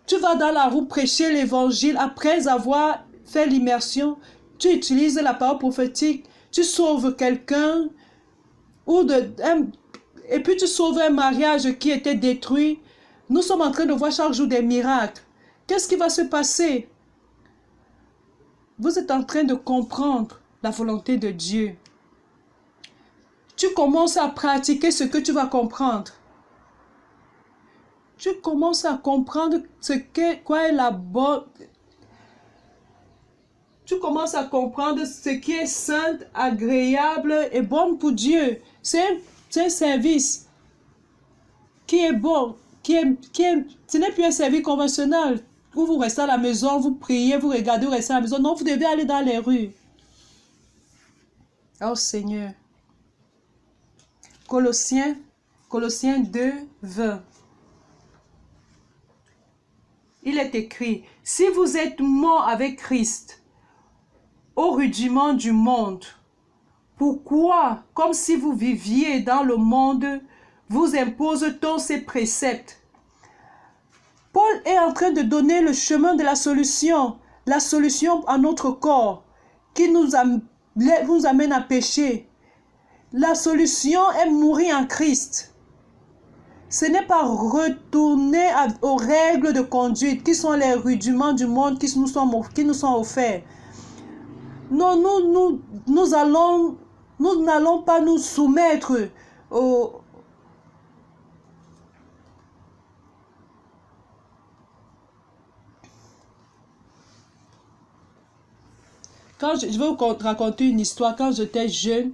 Tu vas dans la roue prêcher l'évangile après avoir fait l'immersion. Tu utilises la parole prophétique, tu sauves quelqu'un, et puis tu sauves un mariage qui était détruit. Nous sommes en train de voir chaque jour des miracles. Qu'est-ce qui va se passer? Vous êtes en train de comprendre la volonté de Dieu. Tu commences à pratiquer ce que tu vas comprendre. Tu commences à comprendre quoi est la bonne... Tu commences à comprendre ce qui est saint, agréable et bon pour Dieu. C'est un service qui est bon, ce n'est plus un service conventionnel où vous restez à la maison, vous priez, vous regardez, vous restez à la maison. Non, vous devez aller dans les rues. Oh Seigneur. Colossiens 2, 20. Il est écrit, si vous êtes morts avec Christ au rudiment du monde, pourquoi, comme si vous viviez dans le monde, vous impose-t-on ces préceptes? Paul est en train de donner le chemin de la solution à notre corps qui nous amène à pécher. La solution est mourir en Christ. Ce n'est pas retourner aux règles de conduite qui sont les rudiments du monde qui nous sont offerts. Non, nous n'allons pas nous soumettre au... Je vais vous raconter une histoire. Quand j'étais jeune,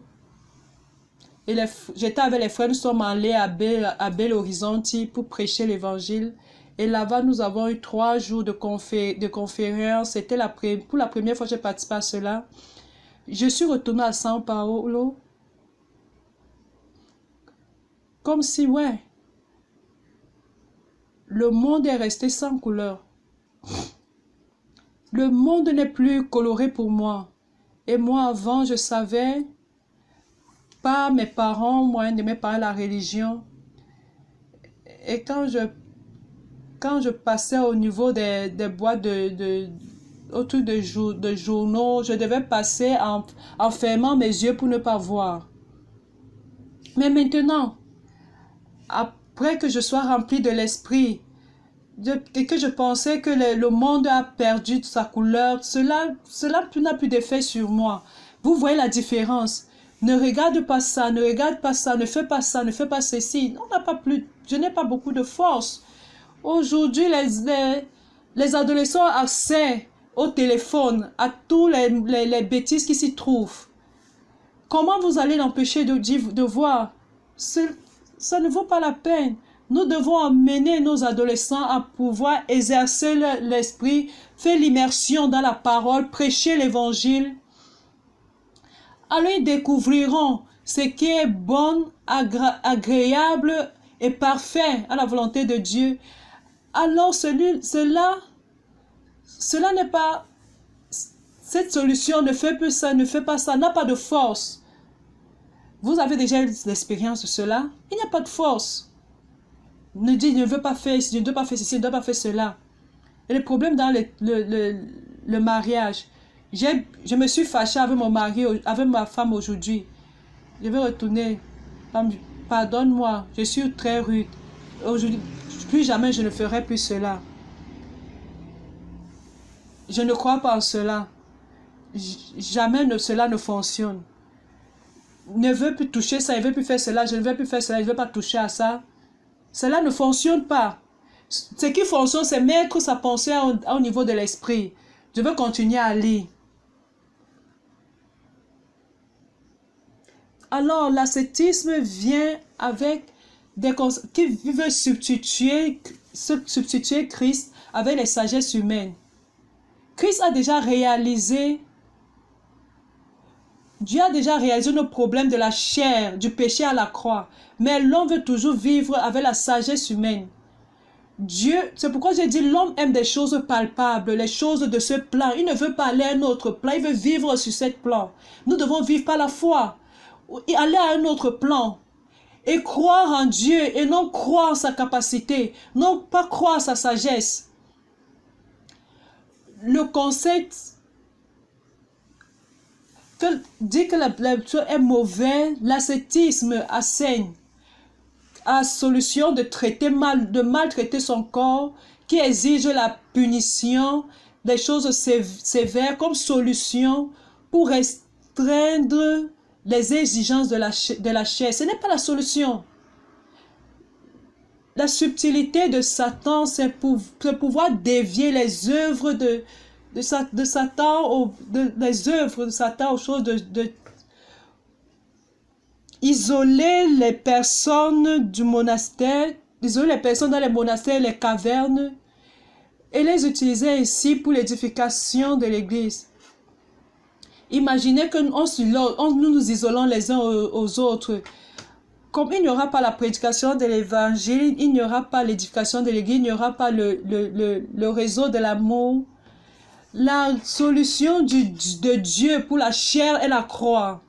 j'étais avec les frères, nous sommes allés à Belo Horizonte pour prêcher l'évangile. Et là-bas, nous avons eu 3 jours de conférence. C'était pour la première fois que j'ai participé à cela. Je suis retournée à São Paulo. Comme si, ouais, le monde est resté sans couleur. Le monde n'est plus coloré pour moi. Et moi, avant, je savais, par mes parents, moyen de mes parents, la religion. Et quand je passais au niveau des boîtes autour de journaux, je devais passer en fermant mes yeux pour ne pas voir. Mais maintenant, après que je sois rempli de l'esprit, et que je pensais que le monde a perdu sa couleur, cela n'a plus d'effet sur moi. Vous voyez la différence. Ne regarde pas ça, ne regarde pas ça, ne fais pas ça, ne fais pas ceci. Je n'ai pas beaucoup de force. Aujourd'hui, les adolescents ont accès au téléphone, à tous les bêtises qui s'y trouvent. Comment vous allez l'empêcher de voir? Ça ne vaut pas la peine. Nous devons amener nos adolescents à pouvoir exercer l'esprit, faire l'immersion dans la parole, prêcher l'évangile. Alors ils découvriront ce qui est bon, agréable et parfait à la volonté de Dieu. Alors cela n'est pas... Cette solution ne fait plus ça, ne fait pas ça, n'a pas de force. Vous avez déjà eu l'expérience de cela? Il n'y a pas de force. Ne dit, je ne veux pas faire ceci, je ne dois pas faire ceci, je ne dois pas faire cela. Et le problème dans le mariage, je me suis fâchée avec mon mari, avec ma femme aujourd'hui. Je vais retourner. Pardonne-moi, je suis très rude. Aujourd'hui, plus jamais je ne ferai plus cela. Je ne crois pas en cela. Jamais cela ne fonctionne. Ne veux plus toucher ça, je ne veux plus faire cela, je ne veux plus faire cela, je ne veux pas toucher à ça. Cela ne fonctionne pas. Ce qui fonctionne, c'est mettre sa pensée au niveau de l'esprit. Je veux continuer à lire. Alors, l'ascétisme vient avec qui veut substituer Christ avec les sagesses humaines. Christ a déjà réalisé, Dieu a déjà réalisé nos problèmes de la chair, du péché à la croix. Mais l'homme veut toujours vivre avec la sagesse humaine. Dieu, c'est pourquoi j'ai dit l'homme aime des choses palpables, les choses de ce plan. Il ne veut pas aller à un autre plan, il veut vivre sur ce plan. Nous devons vivre par la foi, et aller à un autre plan. Et croire en Dieu et non croire en sa capacité, non pas croire en sa sagesse. Le concept dit que la lecture est mauvaise, l'ascétisme assène à solution de maltraiter son corps, qui exige la punition, des choses sévères comme solution pour restreindre les exigences de la chair. Ce n'est pas la solution. La subtilité de Satan, c'est pour pouvoir dévier les œuvres de Satan, les œuvres de Satan aux choses isoler les personnes du monastère, isoler les personnes dans les monastères, les cavernes, et les utiliser ici pour l'édification de l'église. Imaginez que nous nous isolons les uns aux autres. Comme il n'y aura pas la prédication de l'évangile, il n'y aura pas l'édification de l'église, il n'y aura pas le réseau de l'amour. La solution de Dieu pour la chair est la croix.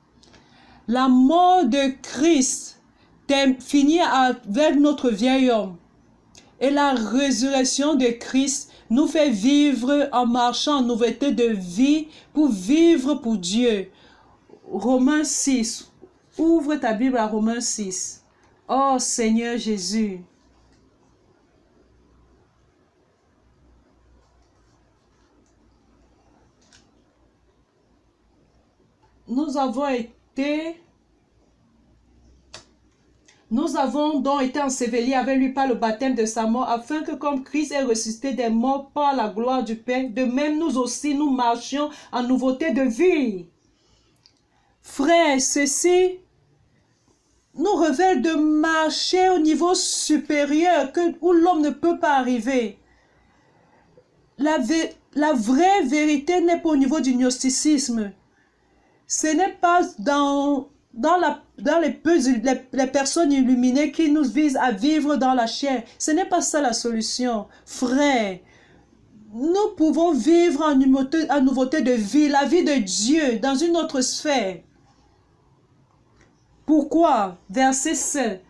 La mort de Christ finit avec notre vieil homme. Et la résurrection de Christ nous fait vivre en marchant en nouveauté de vie pour vivre pour Dieu. Romains 6. Ouvre ta Bible à Romains 6. Oh Seigneur Jésus. Nous avons donc été ensevelis avec lui par le baptême de sa mort, afin que comme Christ est ressuscité des morts par la gloire du Père, de même nous aussi nous marchions en nouveauté de vie. Frères, ceci nous révèle de marcher au niveau supérieur où l'homme ne peut pas arriver. La vraie vérité n'est pas au niveau du gnosticisme. Ce n'est pas dans les personnes illuminées qui nous visent à vivre dans la chair. Ce n'est pas ça la solution. Frère, nous pouvons vivre en nouveauté de vie, la vie de Dieu dans une autre sphère. Pourquoi? Verset 7.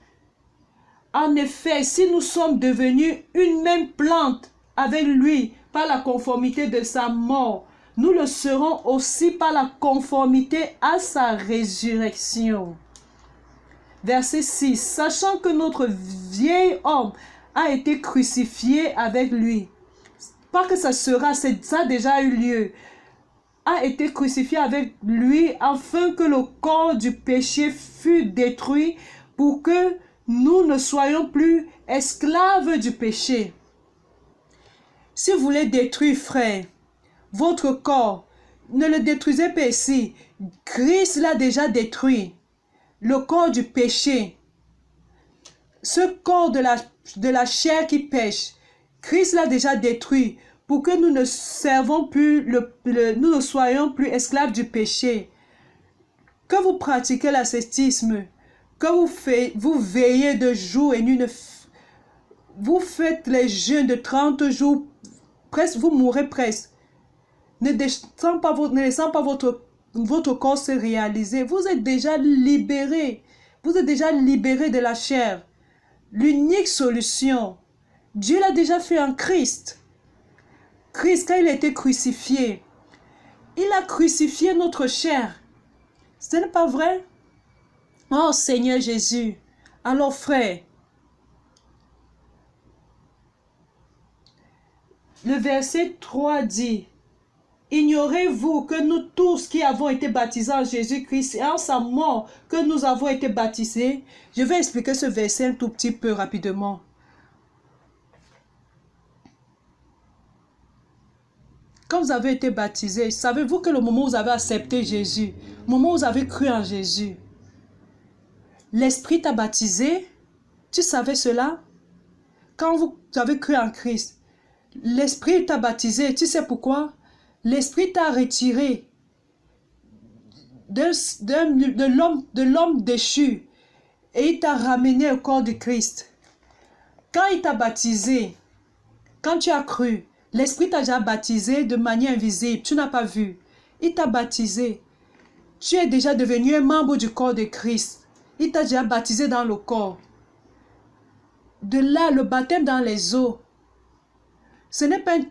En effet, si nous sommes devenus une même plante avec lui par la conformité de sa mort, nous le serons aussi par la conformité à sa résurrection. Verset 6. Sachant que notre vieil homme a été crucifié avec lui. Pas que ça a déjà eu lieu. A été crucifié avec lui afin que le corps du péché fût détruit pour que nous ne soyons plus esclaves du péché. Si vous voulez détruire, frère, votre corps, ne le détruisez pas ici. Christ l'a déjà détruit. Le corps du péché. Ce corps de la chair qui pêche. Christ l'a déjà détruit pour que nous ne servons plus, nous ne soyons plus esclaves du péché. Que vous pratiquez l'ascétisme, que vous veillez de jour et nuit, vous faites les jeûnes de 30 jours, presque vous mourrez presque. Ne laissant pas votre corps se réaliser. Vous êtes déjà libéré. Vous êtes déjà libéré de la chair. L'unique solution, Dieu l'a déjà fait en Christ. Christ, quand il a été crucifié, il a crucifié notre chair. Ce n'est pas vrai? Oh Seigneur Jésus. Alors frère, le verset 3 dit, ignorez-vous que nous tous qui avons été baptisés en Jésus-Christ et en sa mort, que nous avons été baptisés. Je vais expliquer ce verset un tout petit peu rapidement. Quand vous avez été baptisé, savez-vous que le moment où vous avez accepté Jésus, le moment où vous avez cru en Jésus, l'Esprit t'a baptisé? Tu savais cela? Quand vous avez cru en Christ, l'Esprit t'a baptisé. Tu sais pourquoi? L'Esprit t'a retiré de l'homme déchu et il t'a ramené au corps de Christ. Quand il t'a baptisé, quand tu as cru, l'Esprit t'a déjà baptisé de manière invisible. Tu n'as pas vu. Il t'a baptisé. Tu es déjà devenu un membre du corps de Christ. Il t'a déjà baptisé dans le corps. De là, le baptême dans les eaux, ce n'est pas un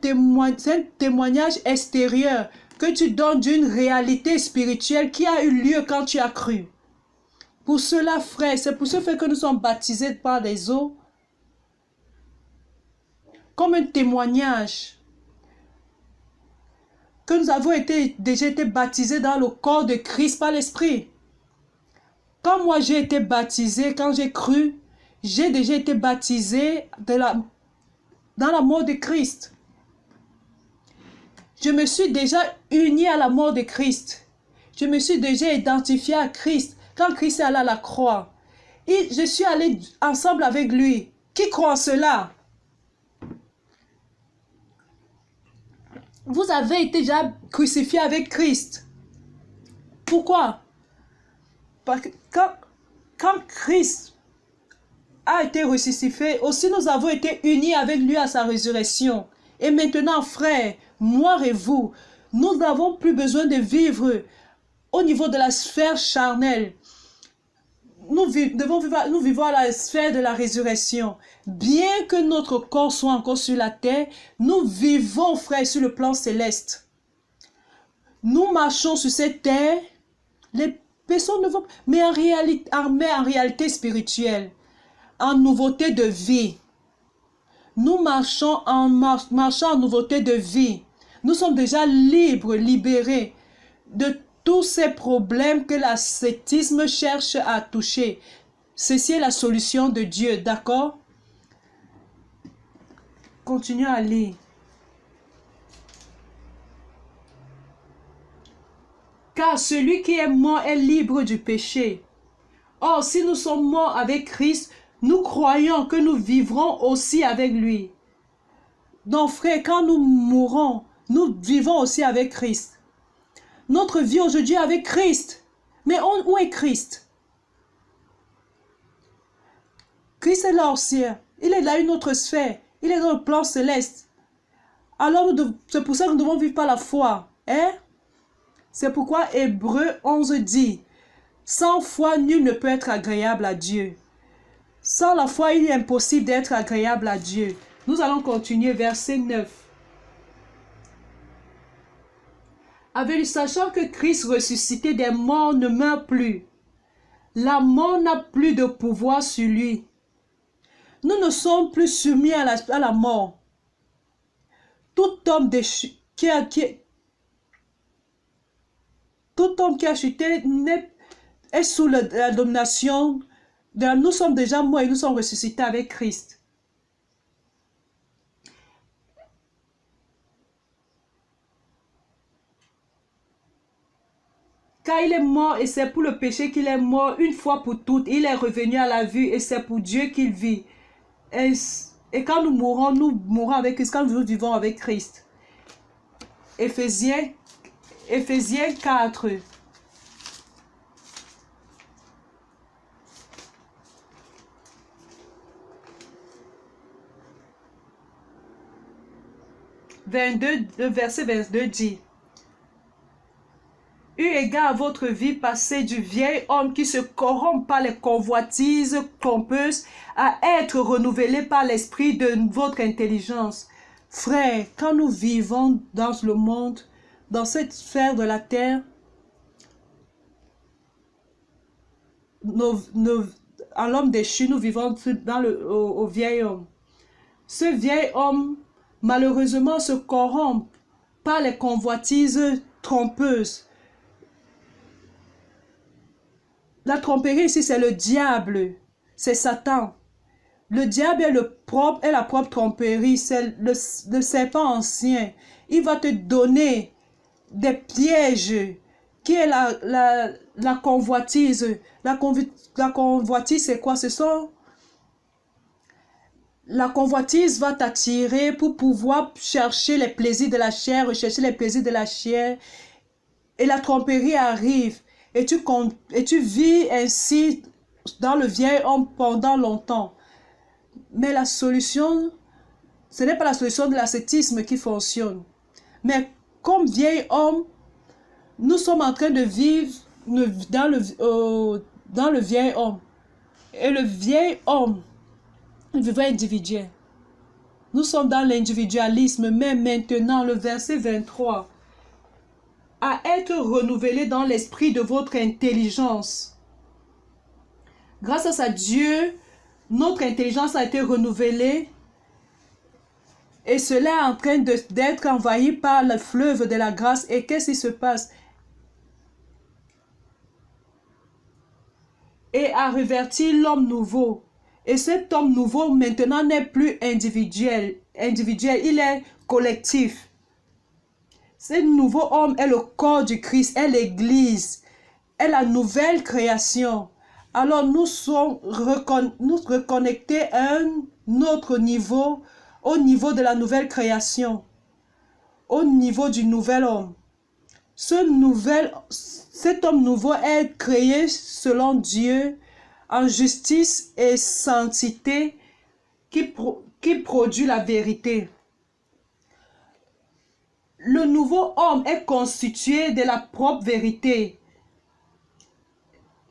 témoignage extérieur que tu donnes d'une réalité spirituelle qui a eu lieu quand tu as cru. Pour cela, frère, c'est pour ce fait que nous sommes baptisés par les eaux, comme un témoignage que nous avons déjà été baptisés dans le corps de Christ par l'Esprit. Quand moi j'ai été baptisé, quand j'ai cru, j'ai déjà été baptisé dans la mort de Christ. Je me suis déjà uni à la mort de Christ. Je me suis déjà identifié à Christ. Quand Christ est allé à la croix, et je suis allé ensemble avec lui. Qui croit en cela? Vous avez été déjà crucifié avec Christ. Pourquoi? Parce que quand Christ a été ressuscité, aussi nous avons été unis avec lui à sa résurrection. Et maintenant, frères, moi et vous, nous n'avons plus besoin de vivre au niveau de la sphère charnelle. Nous vivons à la sphère de la résurrection. Bien que notre corps soit encore sur la terre, nous vivons, frères, sur le plan céleste. Nous marchons sur cette terre, les personnes ne vont... Mais en réalité spirituelle, en nouveauté de vie. Nous marchons en nouveauté de vie. Nous sommes déjà libres, libérés de tous ces problèmes que l'ascétisme cherche à toucher. Ceci est la solution de Dieu, d'accord? Continuons à lire. Car celui qui est mort est libre du péché. Or, si nous sommes morts avec Christ, nous croyons que nous vivrons aussi avec lui. Donc, frères, quand nous mourrons, nous vivons aussi avec Christ. Notre vie aujourd'hui est avec Christ. Mais où est Christ? Christ est là au ciel. Il est dans une autre sphère. Il est dans le plan céleste. Alors, c'est pour ça que nous devons vivre par la foi. Hein? C'est pourquoi Hébreux 11 dit, sans foi, nul ne peut être agréable à Dieu. Sans la foi, il est impossible d'être agréable à Dieu. Nous allons continuer, verset 9. Avec sachant que Christ ressuscité des morts ne meurt plus. La mort n'a plus de pouvoir sur lui. Nous ne sommes plus soumis à la mort. Tout homme qui a chuté est sous la domination. Nous sommes déjà morts et nous sommes ressuscités avec Christ. Car il est mort et c'est pour le péché qu'il est mort une fois pour toutes. Il est revenu à la vie et c'est pour Dieu qu'il vit. Et quand nous mourrons avec Christ, quand nous vivons avec Christ. Éphésiens 4. Le verset 22 dit: eu égard à votre vie passée du vieil homme qui se corrompt par les convoitises trompeuses, à être renouvelé par l'esprit de votre intelligence. Frères, quand nous vivons dans le monde, dans cette sphère de la terre, en l'homme déchu, nous vivons au vieil homme. Ce vieil homme, malheureusement, se corrompt par les convoitises trompeuses. La tromperie ici, c'est le diable, c'est Satan. Le diable est la propre tromperie, c'est le serpent ancien. Il va te donner des pièges, qui est la convoitise. La convoitise, c'est quoi? La convoitise va t'attirer pour pouvoir chercher les plaisirs de la chair, rechercher les plaisirs de la chair. Et la tromperie arrive. Et tu vis ainsi dans le vieil homme pendant longtemps. Mais la solution, ce n'est pas la solution de l'ascétisme qui fonctionne. Mais comme vieil homme, nous sommes en train de vivre dans le vieil homme. Et le vieil homme, il vivait individuel. Nous sommes dans l'individualisme, mais maintenant, le verset 23, à être renouvelé dans l'esprit de votre intelligence. Grâce à Dieu, notre intelligence a été renouvelée et cela est en train d'être envahi par le fleuve de la grâce. Et qu'est-ce qui se passe? Et à revertir l'homme nouveau. Et cet homme nouveau maintenant n'est plus individuel, il est collectif. Ce nouveau homme est le corps du Christ, est l'Église, est la nouvelle création. Alors nous sommes reconnectés à un autre niveau, au niveau de la nouvelle création, au niveau du nouvel homme. cet homme nouveau est créé selon Dieu en justice et sainteté qui produit la vérité. Le nouveau homme est constitué de la propre vérité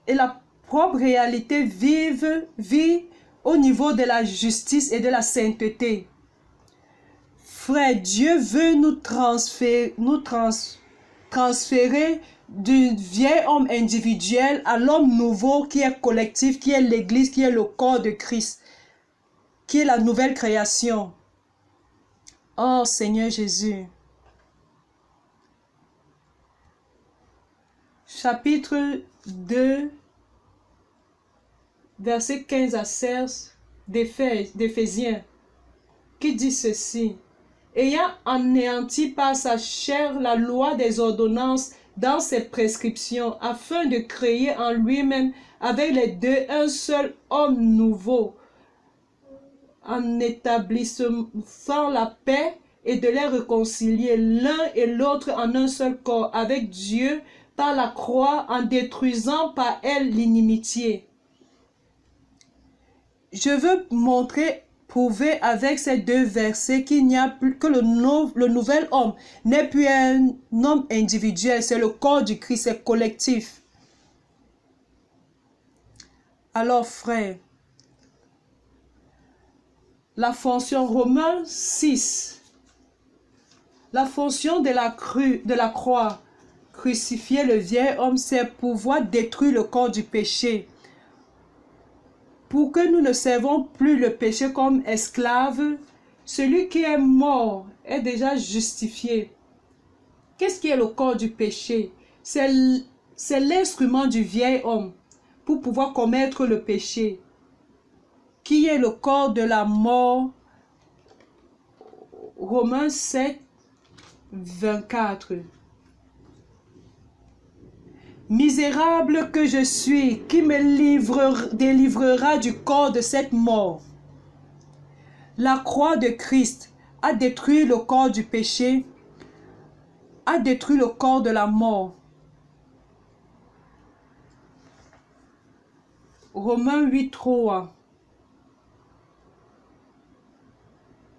et la propre réalité vit au niveau de la justice et de la sainteté. Frère, Dieu veut nous transférer du vieil homme individuel à l'homme nouveau qui est collectif, qui est l'Église, qui est le corps de Christ, qui est la nouvelle création. Oh Seigneur Jésus. Chapitre 2, versets 15 à 16 d'Éphésiens, qui dit ceci. Ayant anéanti par sa chair la loi des ordonnances dans ses prescriptions, afin de créer en lui-même avec les deux un seul homme nouveau, en établissant la paix et de les réconcilier l'un et l'autre en un seul corps avec Dieu par la croix, en détruisant par elle l'inimitié. Je veux prouver avec ces deux versets qu'il n'y a plus que le nouvel homme n'est plus un homme individuel, c'est le corps du Christ, c'est collectif. Alors frère, la fonction Romains 6, la fonction de la croix, crucifier le vieil homme, c'est pouvoir détruire le corps du péché. Pour que nous ne servons plus le péché comme esclave, celui qui est mort est déjà justifié. Qu'est-ce qui est le corps du péché? C'est l'instrument du vieil homme pour pouvoir commettre le péché, qui est le corps de la mort. Romains 7, 24. Misérable que je suis, qui me délivrera du corps de cette mort? La croix de Christ a détruit le corps du péché, a détruit le corps de la mort. Romains 8, 3.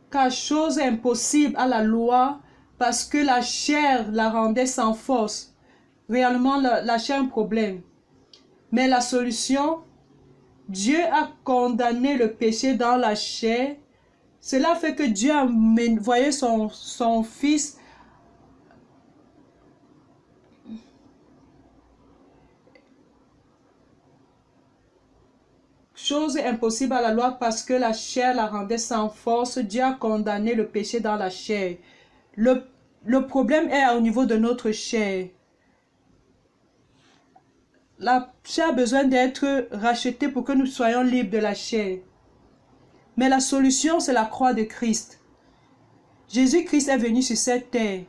Car chose impossible à la loi, parce que la chair la rendait sans force. Réellement, la chair est un problème. Mais la solution, Dieu a condamné le péché dans la chair. Cela fait que Dieu a envoyé son Fils chose impossible à la loi parce que la chair la rendait sans force. Dieu a condamné le péché dans la chair. Le problème est au niveau de notre chair. La chair a besoin d'être rachetée pour que nous soyons libres de la chair. Mais la solution, c'est la croix de Christ. Jésus-Christ est venu sur cette terre.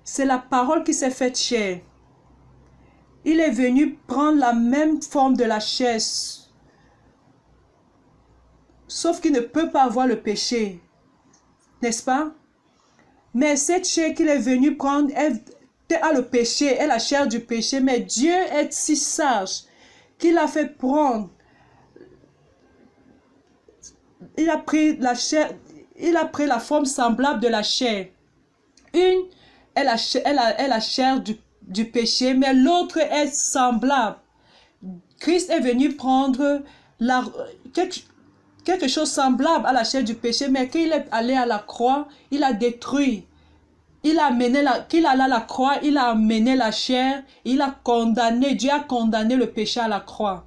C'est la parole qui s'est faite chair. Il est venu prendre la même forme de la chair. Sauf qu'il ne peut pas avoir le péché. N'est-ce pas? Mais cette chair qu'il est venu prendre, elle a le péché, est la chair du péché, mais Dieu est si sage qu'il a fait prendre, il a pris la chair, il a pris la forme semblable de la chair. Une est la chair du péché, mais l'autre est semblable. Christ est venu prendre quelque chose semblable à la chair du péché, mais quand il est allé à la croix, il a détruit. Qu'il allait à la croix, il a amené la chair, il a condamné, Dieu a condamné le péché à la croix.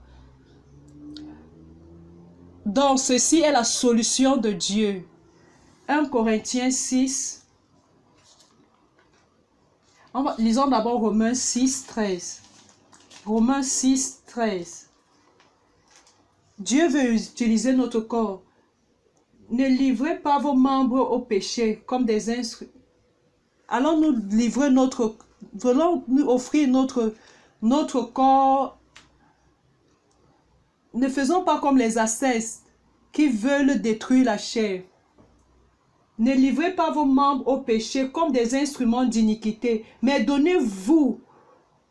Donc, ceci est la solution de Dieu. 1 Corinthiens 6. Lisons d'abord Romains 6, 13. Romains 6, 13. Dieu veut utiliser notre corps. Ne livrez pas vos membres au péché comme des instruments. Allons nous livrer voulons nous offrir notre corps. Ne faisons pas comme les ascètes qui veulent détruire la chair. Ne livrez pas vos membres au péché comme des instruments d'iniquité, mais donnez-vous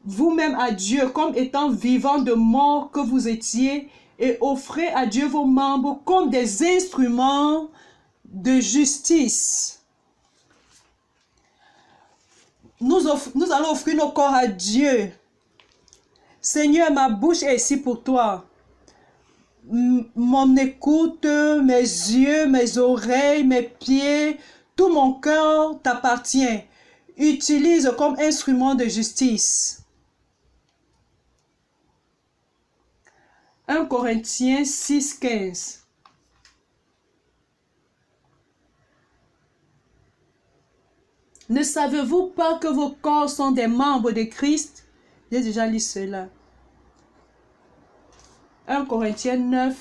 vous-même à Dieu comme étant vivants de mort que vous étiez, et offrez à Dieu vos membres comme des instruments de justice. Nous allons offrir nos corps à Dieu. Seigneur, ma bouche est ici pour toi. Mon écoute, mes yeux, mes oreilles, mes pieds, tout mon cœur t'appartient. Utilise comme instrument de justice. 1 Corinthiens 6, 15. Ne savez-vous pas que vos corps sont des membres de Christ? J'ai déjà lu cela. 1 Corinthiens 9,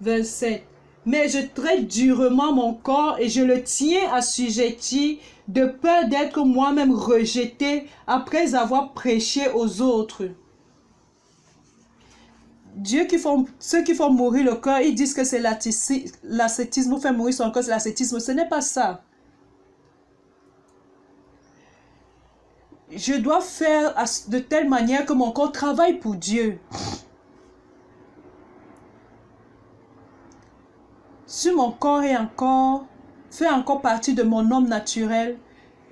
27. Mais je traite durement mon corps et je le tiens assujetti de peur d'être moi-même rejeté après avoir prêché aux autres. Ceux qui font mourir le corps, ils disent que c'est l'ascétisme, ou fait mourir son corps, c'est l'ascétisme. Ce n'est pas ça. Je dois faire de telle manière que mon corps travaille pour Dieu. Si mon corps fait encore partie de mon homme naturel,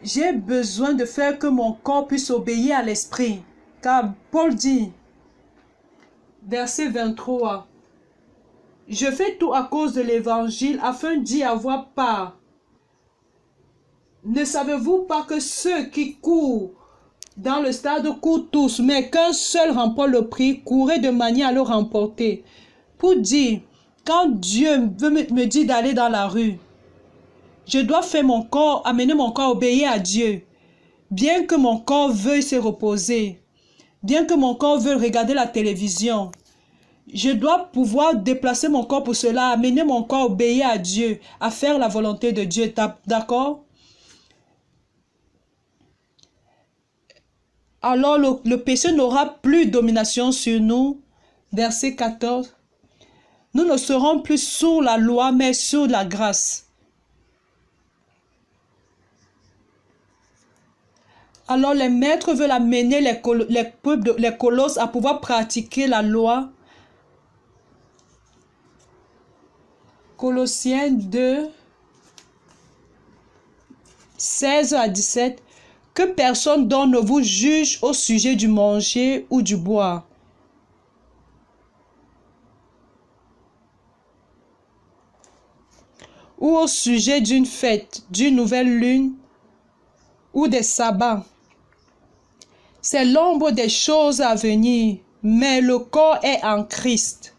j'ai besoin de faire que mon corps puisse obéir à l'esprit. Car Paul dit, verset 23, « Je fais tout à cause de l'évangile afin d'y avoir part. Ne savez-vous pas que ceux qui courent dans le stade courent tous, mais qu'un seul remporte le prix, courez de manière à le remporter. » Pour dire, quand Dieu me dit d'aller dans la rue, je dois faire amener mon corps à obéir à Dieu. Bien que mon corps veuille se reposer, bien que mon corps veuille regarder la télévision, je dois pouvoir déplacer mon corps pour cela, amener mon corps à obéir à Dieu, à faire la volonté de Dieu. D'accord? Alors le péché n'aura plus domination sur nous. Verset 14. Nous ne serons plus sous la loi, mais sous la grâce. Alors les maîtres veulent amener les colosses à pouvoir pratiquer la loi. Colossiens 2, 16 à 17. Que personne donc ne vous juge au sujet du manger ou du boire. Ou au sujet d'une fête, d'une nouvelle lune ou des sabbats. C'est l'ombre des choses à venir, mais le corps est en Christ.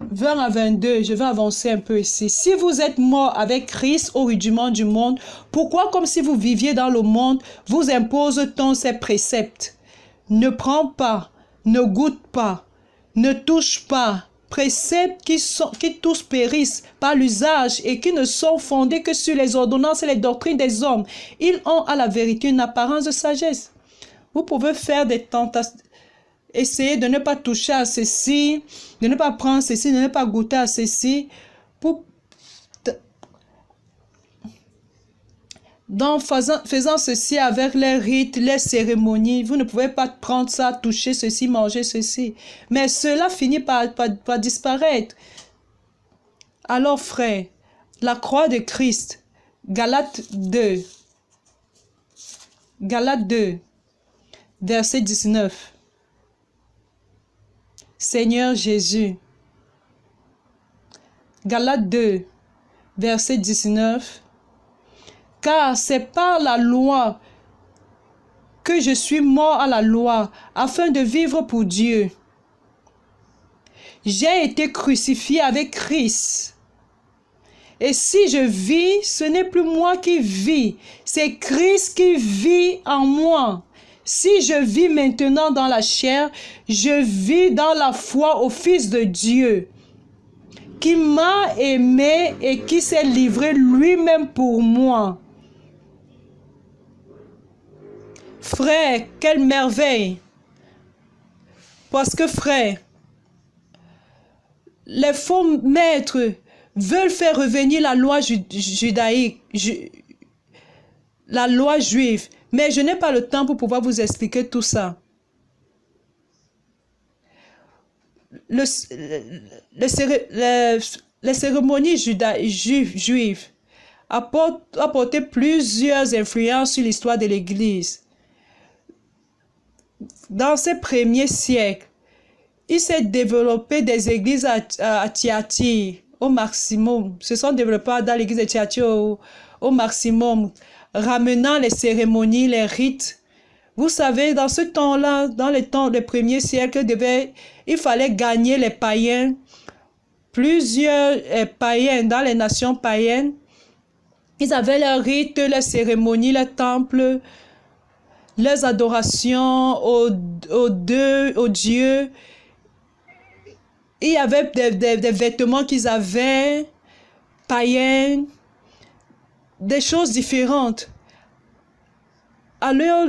20 à 22, je vais avancer un peu ici. Si vous êtes mort avec Christ au rudiment du monde, pourquoi, comme si vous viviez dans le monde, vous impose-t-on ces préceptes? Ne prends pas, ne goûte pas, ne touche pas. Préceptes qui tous périssent par l'usage et qui ne sont fondés que sur les ordonnances et les doctrines des hommes. Ils ont à la vérité une apparence de sagesse. Vous pouvez faire des tentations. Essayez de ne pas toucher à ceci, de ne pas prendre ceci, de ne pas goûter à ceci. Donc, faisant ceci avec les rites, les cérémonies, vous ne pouvez pas prendre ça, toucher ceci, manger ceci. Mais cela finit par disparaître. Alors, frères, la croix de Christ, Galates 2, verset 19. Seigneur Jésus. Galates 2, verset 19. Car c'est par la loi que je suis mort à la loi, afin de vivre pour Dieu. J'ai été crucifié avec Christ. Et si je vis, ce n'est plus moi qui vis, c'est Christ qui vit en moi. Si je vis maintenant dans la chair, je vis dans la foi au Fils de Dieu, qui m'a aimé et qui s'est livré lui-même pour moi. Frère, quelle merveille! Parce que frère, les faux maîtres veulent faire revenir la loi judaïque, la loi juive. Mais je n'ai pas le temps pour pouvoir vous expliquer tout ça. Les cérémonies juives apporté plusieurs influences sur l'histoire de l'Église. Dans ces premiers siècles, il s'est développé des églises à Thyatire au maximum. Se sont développés dans l'église de Thyatire au maximum, ramenant les cérémonies, les rites. Vous savez, dans ce temps-là, dans les temps des premiers siècles, il fallait gagner les païens. Plusieurs païens dans les nations païennes, ils avaient leurs rites, leurs cérémonies, leurs temples, leurs adorations aux dieux. Il y avait des vêtements qu'ils avaient, païens, des choses différentes. Alors,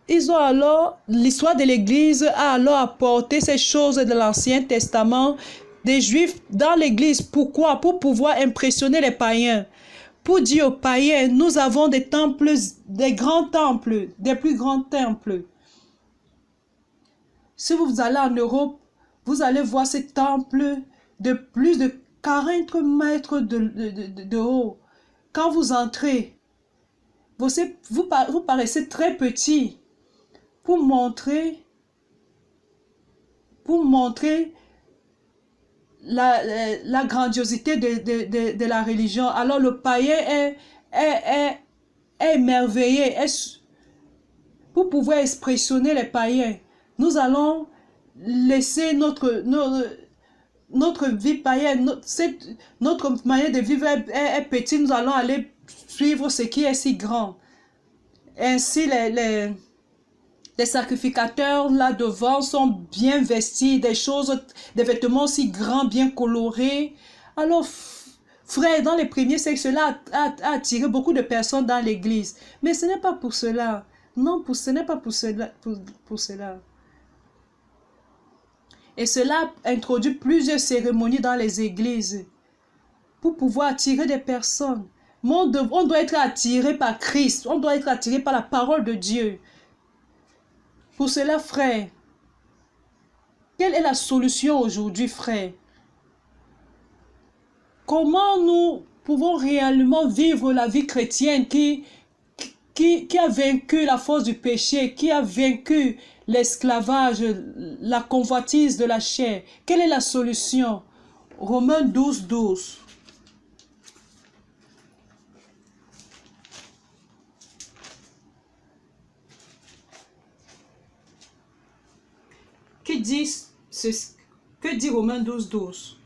l'histoire de l'Église a alors apporté ces choses de l'Ancien Testament des Juifs dans l'Église. Pourquoi? Pour pouvoir impressionner les païens. Pour dire aux païens, nous avons des temples, des grands temples, des plus grands temples. Si vous allez en Europe, vous allez voir ces temples de plus de 40 mètres de haut. Quand vous entrez, vous paraissez très petit pour montrer la grandiosité de la religion. Alors le païen est émerveillé. Pour pouvoir expressionner les païens, nous allons laisser notre vie païenne, notre manière de vivre est petite, nous allons aller suivre ce qui est si grand. Ainsi, les sacrificateurs là devant sont bien vestis, des vêtements si grands, bien colorés. Alors, frère, dans les premiers siècles, cela a attiré beaucoup de personnes dans l'église. Mais ce n'est pas pour cela. Non, ce n'est pas pour cela. Pour cela. Et cela introduit plusieurs cérémonies dans les églises pour pouvoir attirer des personnes. On doit être attiré par Christ. On doit être attiré par la parole de Dieu. Pour cela, frère, quelle est la solution aujourd'hui, frère? Comment nous pouvons réellement vivre la vie chrétienne qui a vaincu la force du péché, qui a vaincu l'esclavage, la convoitise de la chair? Quelle est la solution? Romains 12, 12. Que dit Romains 12, 12?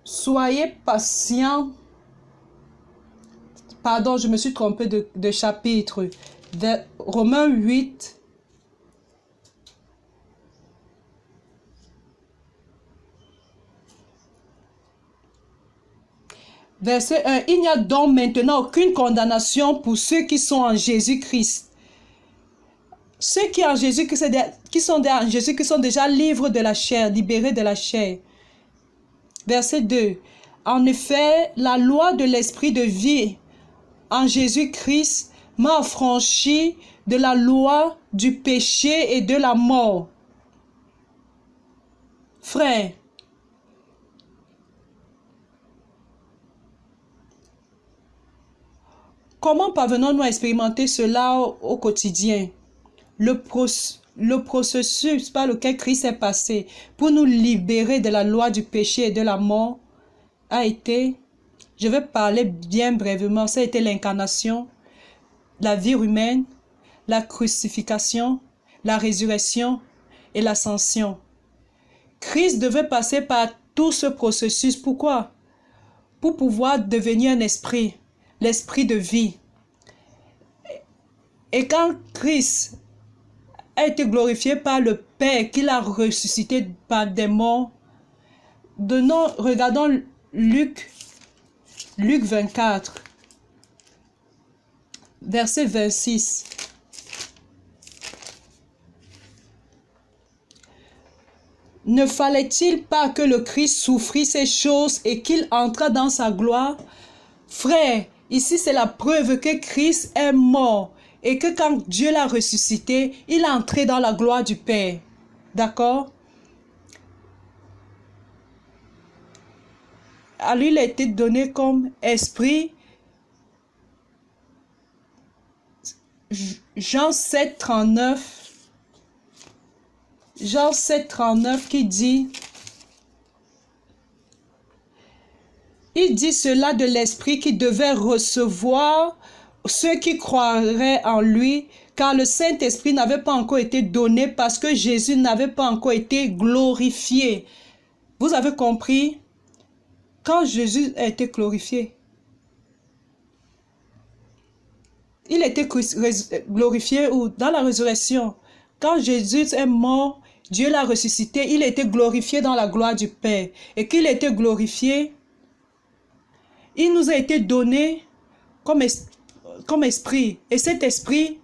Soyez patients. Pardon, je me suis trompée de chapitre. Romains 8. Verset 1. Il n'y a donc maintenant aucune condamnation pour ceux qui sont en Jésus-Christ. Ceux qui sont en Jésus-Christ sont déjà libres de la chair, libérés de la chair. Verset 2. En effet, la loi de l'esprit de vie en Jésus-Christ m'a affranchi de la loi du péché et de la mort. Frère, comment parvenons-nous à expérimenter cela au quotidien? Le processus par lequel Christ est passé pour nous libérer de la loi du péché et de la mort a été, je vais parler bien brièvement, ça a été l'incarnation, la vie humaine, la crucifixion, la résurrection et l'ascension. Christ devait passer par tout ce processus. Pourquoi? Pour pouvoir devenir un esprit, l'esprit de vie. Et quand Christ a été glorifié par le Père, qu'il a ressuscité par des morts, regardons Luc 24, verset 26. Ne fallait-il pas que le Christ souffrit ces choses et qu'il entra dans sa gloire? Frère, ici c'est la preuve que Christ est mort et que quand Dieu l'a ressuscité, il est entré dans la gloire du Père. D'accord? À lui, il a été donné comme esprit. Jean 7, 39. Jean 7, 39 qui dit, il dit cela de l'esprit qui devait recevoir ceux qui croiraient en lui, car le Saint-Esprit n'avait pas encore été donné parce que Jésus n'avait pas encore été glorifié. Vous avez compris? Quand Jésus a été glorifié, il a été glorifié ou dans la résurrection. Quand Jésus est mort, Dieu l'a ressuscité, il a été glorifié dans la gloire du Père. Et qu'il a été glorifié, il nous a été donné comme esprit. Et cet esprit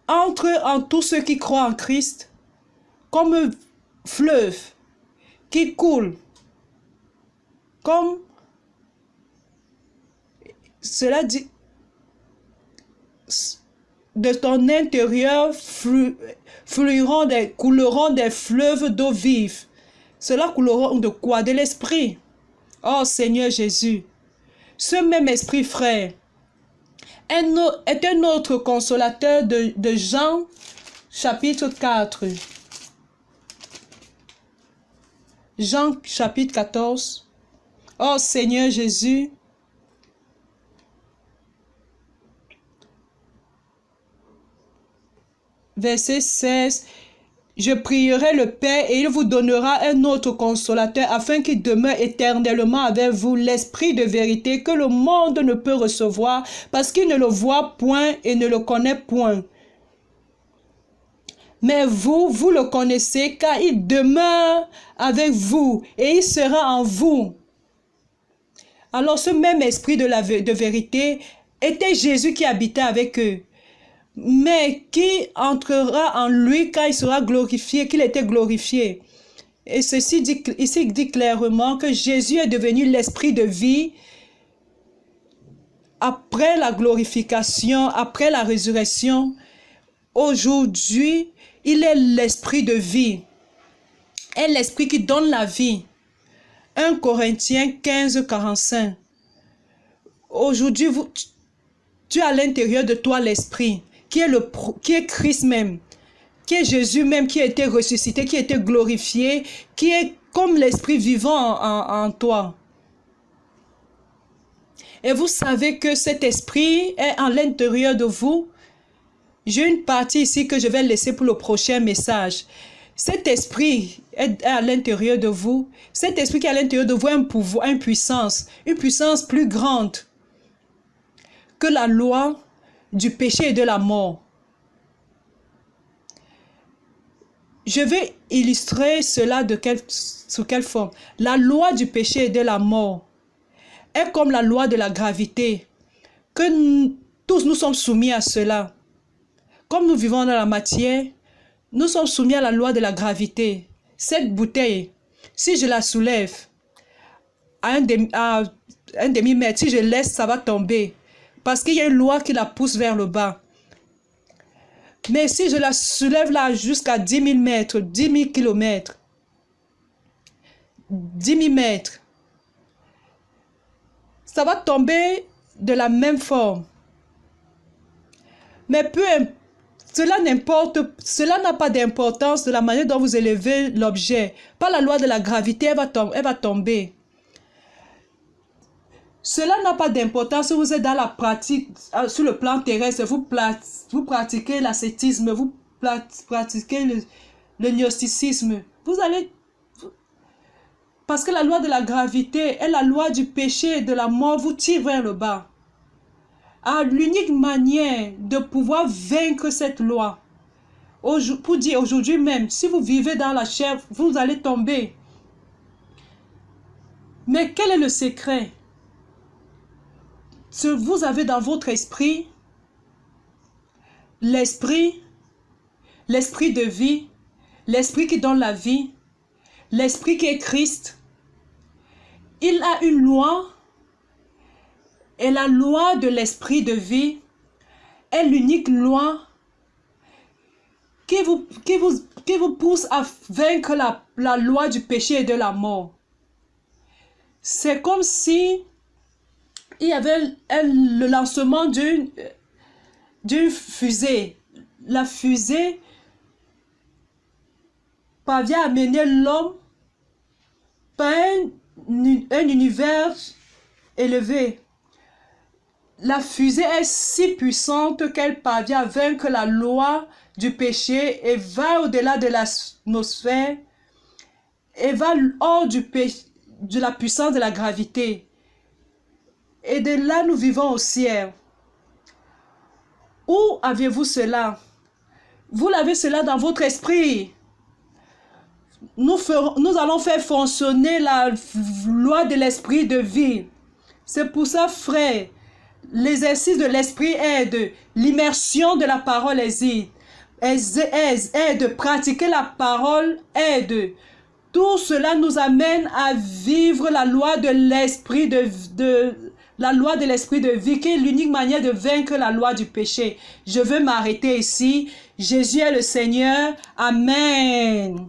entre en tous ceux qui croient en Christ comme fleuve qui coule. Comme cela dit, de ton intérieur couleront des fleuves d'eau vive. Cela couleront de quoi? De l'esprit. Oh Seigneur Jésus, ce même esprit, frère, est un autre consolateur de Jean chapitre 4. Jean chapitre 14. Oh Seigneur Jésus, verset 16, je prierai le Père et il vous donnera un autre consolateur afin qu'il demeure éternellement avec vous, l'esprit de vérité que le monde ne peut recevoir parce qu'il ne le voit point et ne le connaît point. Mais vous le connaissez car il demeure avec vous et il sera en vous. Alors ce même esprit de vérité était Jésus qui habitait avec eux, mais qui entrera en lui quand il sera glorifié, qu'il était glorifié. Et ceci dit, ici dit clairement que Jésus est devenu l'esprit de vie après la glorification, après la résurrection. Aujourd'hui, il est l'esprit de vie, est l'esprit qui donne la vie. 1 Corinthiens 15, 45. Aujourd'hui, tu as à l'intérieur de toi l'esprit, qui est Christ même, qui est Jésus même, qui a été ressuscité, qui a été glorifié, qui est comme l'esprit vivant en toi. Et vous savez que cet esprit est à l'intérieur de vous. J'ai une partie ici que je vais laisser pour le prochain message. Cet esprit est à l'intérieur de vous. Cet esprit qui est à l'intérieur de vous a un pouvoir, une puissance plus grande que la loi du péché et de la mort. Je vais illustrer cela sous quelle forme? La loi du péché et de la mort est comme la loi de la gravité, que tous nous sommes soumis à cela. Comme nous vivons dans la matière, nous sommes soumis à la loi de la gravité. Cette bouteille, si je la soulève à un demi-mètre, si je laisse, ça va tomber. Parce qu'il y a une loi qui la pousse vers le bas. Mais si je la soulève là jusqu'à 10 000 mètres, 10 000 kilomètres, 10 000 mètres, ça va tomber de la même forme. Mais cela n'a pas d'importance de la manière dont vous élevez l'objet. Par la loi de la gravité, elle va tomber. Cela n'a pas d'importance si vous êtes dans la pratique, sur le plan terrestre, vous pratiquez l'ascétisme, vous pratiquez le gnosticisme. Parce que la loi de la gravité et la loi du péché et de la mort vous tire vers le bas. L'unique manière de pouvoir vaincre cette loi, pour dire aujourd'hui même, si vous vivez dans la chair, vous allez tomber. Mais quel est le secret? Vous avez dans votre esprit l'esprit de vie, l'esprit qui donne la vie, l'Esprit qui est Christ, il a une loi, et la loi de l'Esprit de vie est l'unique loi qui vous pousse à vaincre la loi du péché et de la mort. C'est comme si il y avait le lancement d'une fusée. La fusée parvient à mener l'homme par un univers élevé. La fusée est si puissante qu'elle parvient à vaincre la loi du péché et va au-delà de l'atmosphère et va hors de la puissance de la gravité. Et de là, nous vivons au ciel. Où avez-vous cela? Vous l'avez cela dans votre esprit. Nous allons faire fonctionner la loi de l'esprit de vie. C'est pour ça, frère, l'exercice de l'esprit aide. L'immersion de la parole aide. Pratiquer la parole aide. Tout cela nous amène à vivre la loi de l'esprit la loi de l'esprit de vie, qui est l'unique manière de vaincre la loi du péché. Je veux m'arrêter ici. Jésus est le Seigneur. Amen.